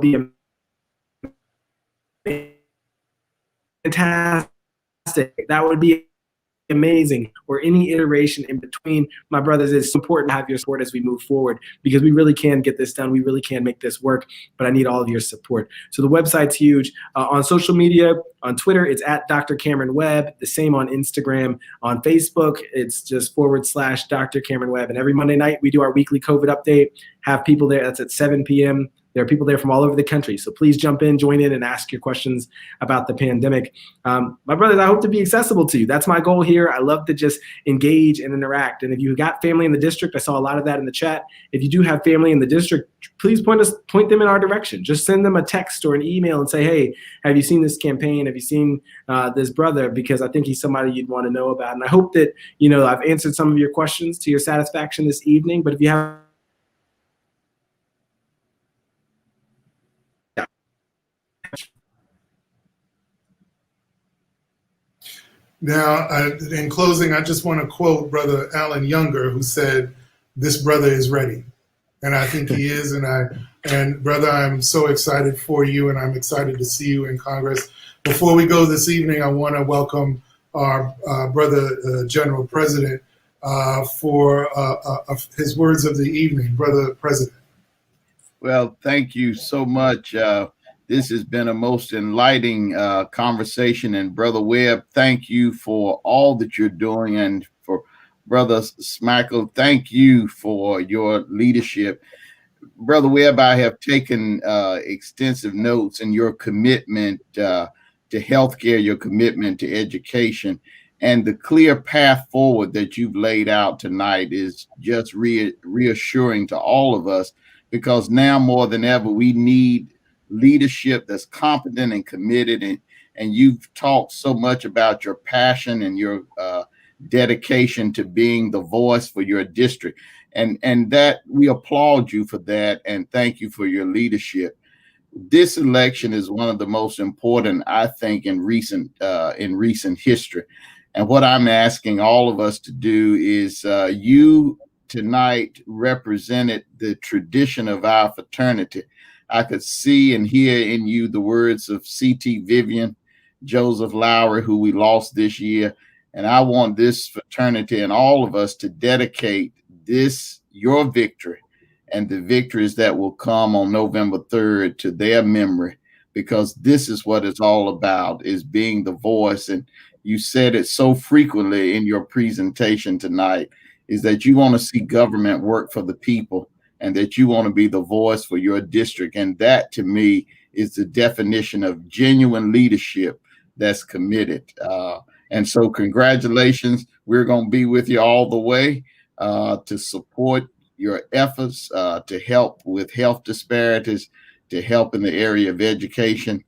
be fantastic. That would be amazing. Or any iteration in between. My brothers, it's important to have your support as we move forward, because we really can get this done. We really can make this work, but I need all of your support. So the website's huge. On social media, on Twitter, it's at Dr. Cameron Webb. The same on Instagram. On Facebook, it's just / Dr. Cameron Webb. And every Monday night, we do our weekly COVID update. Have people there. That's at 7 p.m. There are people there from all over the country. So please jump in, join in, and ask your questions about the pandemic. My brothers, I hope to be accessible to you. That's my goal here. I love to just engage and interact. And if you got family in the district, I saw a lot of that in the chat. If you do have family in the district, please point them in our direction. Just send them a text or an email and say, "Hey, have you seen this campaign? Have you seen this brother?" Because I think he's somebody you'd want to know about. And I hope that, you know, I've answered some of your questions to your satisfaction this evening. But if you have Now, in closing, I just want to quote Brother Alan Younger, who said, "This brother is ready." And I think he is. And brother, I'm so excited for you, and I'm excited to see you in Congress. Before we go this evening, I want to welcome our brother General President for his words of the evening. Brother President. Well, thank you so much. This has been a most enlightening conversation. And Brother Webb, thank you for all that you're doing. And for Brother Smackle, thank you for your leadership. Brother Webb, I have taken extensive notes in your commitment to healthcare, your commitment to education, and the clear path forward that you've laid out tonight is just reassuring to all of us, because now more than ever, we need leadership that's competent and committed. And you've talked so much about your passion and your dedication to being the voice for your district. And that we applaud you for that. And thank you for your leadership. This election is one of the most important, I think, in recent history. And what I'm asking all of us to do is you tonight represented the tradition of our fraternity. I could see and hear in you the words of C.T. Vivian, Joseph Lowry, who we lost this year. And I want this fraternity and all of us to dedicate this, your victory, and the victories that will come on November 3rd to their memory because this is what it's all about, is being the voice. And you said it so frequently in your presentation tonight, is that you want to see government work for the people and that you want to be the voice for your district. And that, to me, is the definition of genuine leadership that's committed. And so congratulations. We're going to be with you all the way to support your efforts to help with health disparities, to help in the area of education,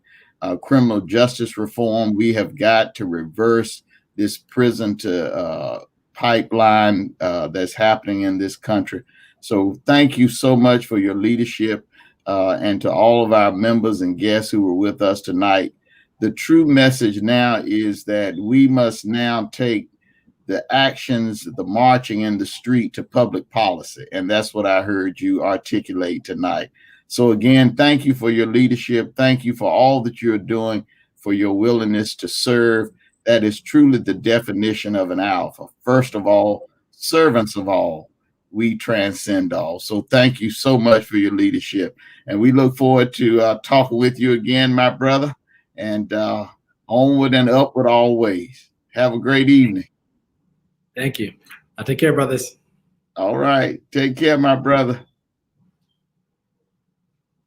criminal justice reform. We have got to reverse this prison to pipeline that's happening in this country. So thank you so much for your leadership, and to all of our members and guests who were with us tonight. The true message now is that we must now take the actions, the marching in the street, to public policy. And that's what I heard you articulate tonight. So again, thank you for your leadership. Thank you for all that you're doing, for your willingness to serve. That is truly the definition of an alpha. First of all, servants of all, we transcend all. So thank you so much for your leadership. And we look forward to talking with you again, my brother, and onward and upward always. Have a great evening. Thank you. I'll take care, brothers. All right. Take care, my brother.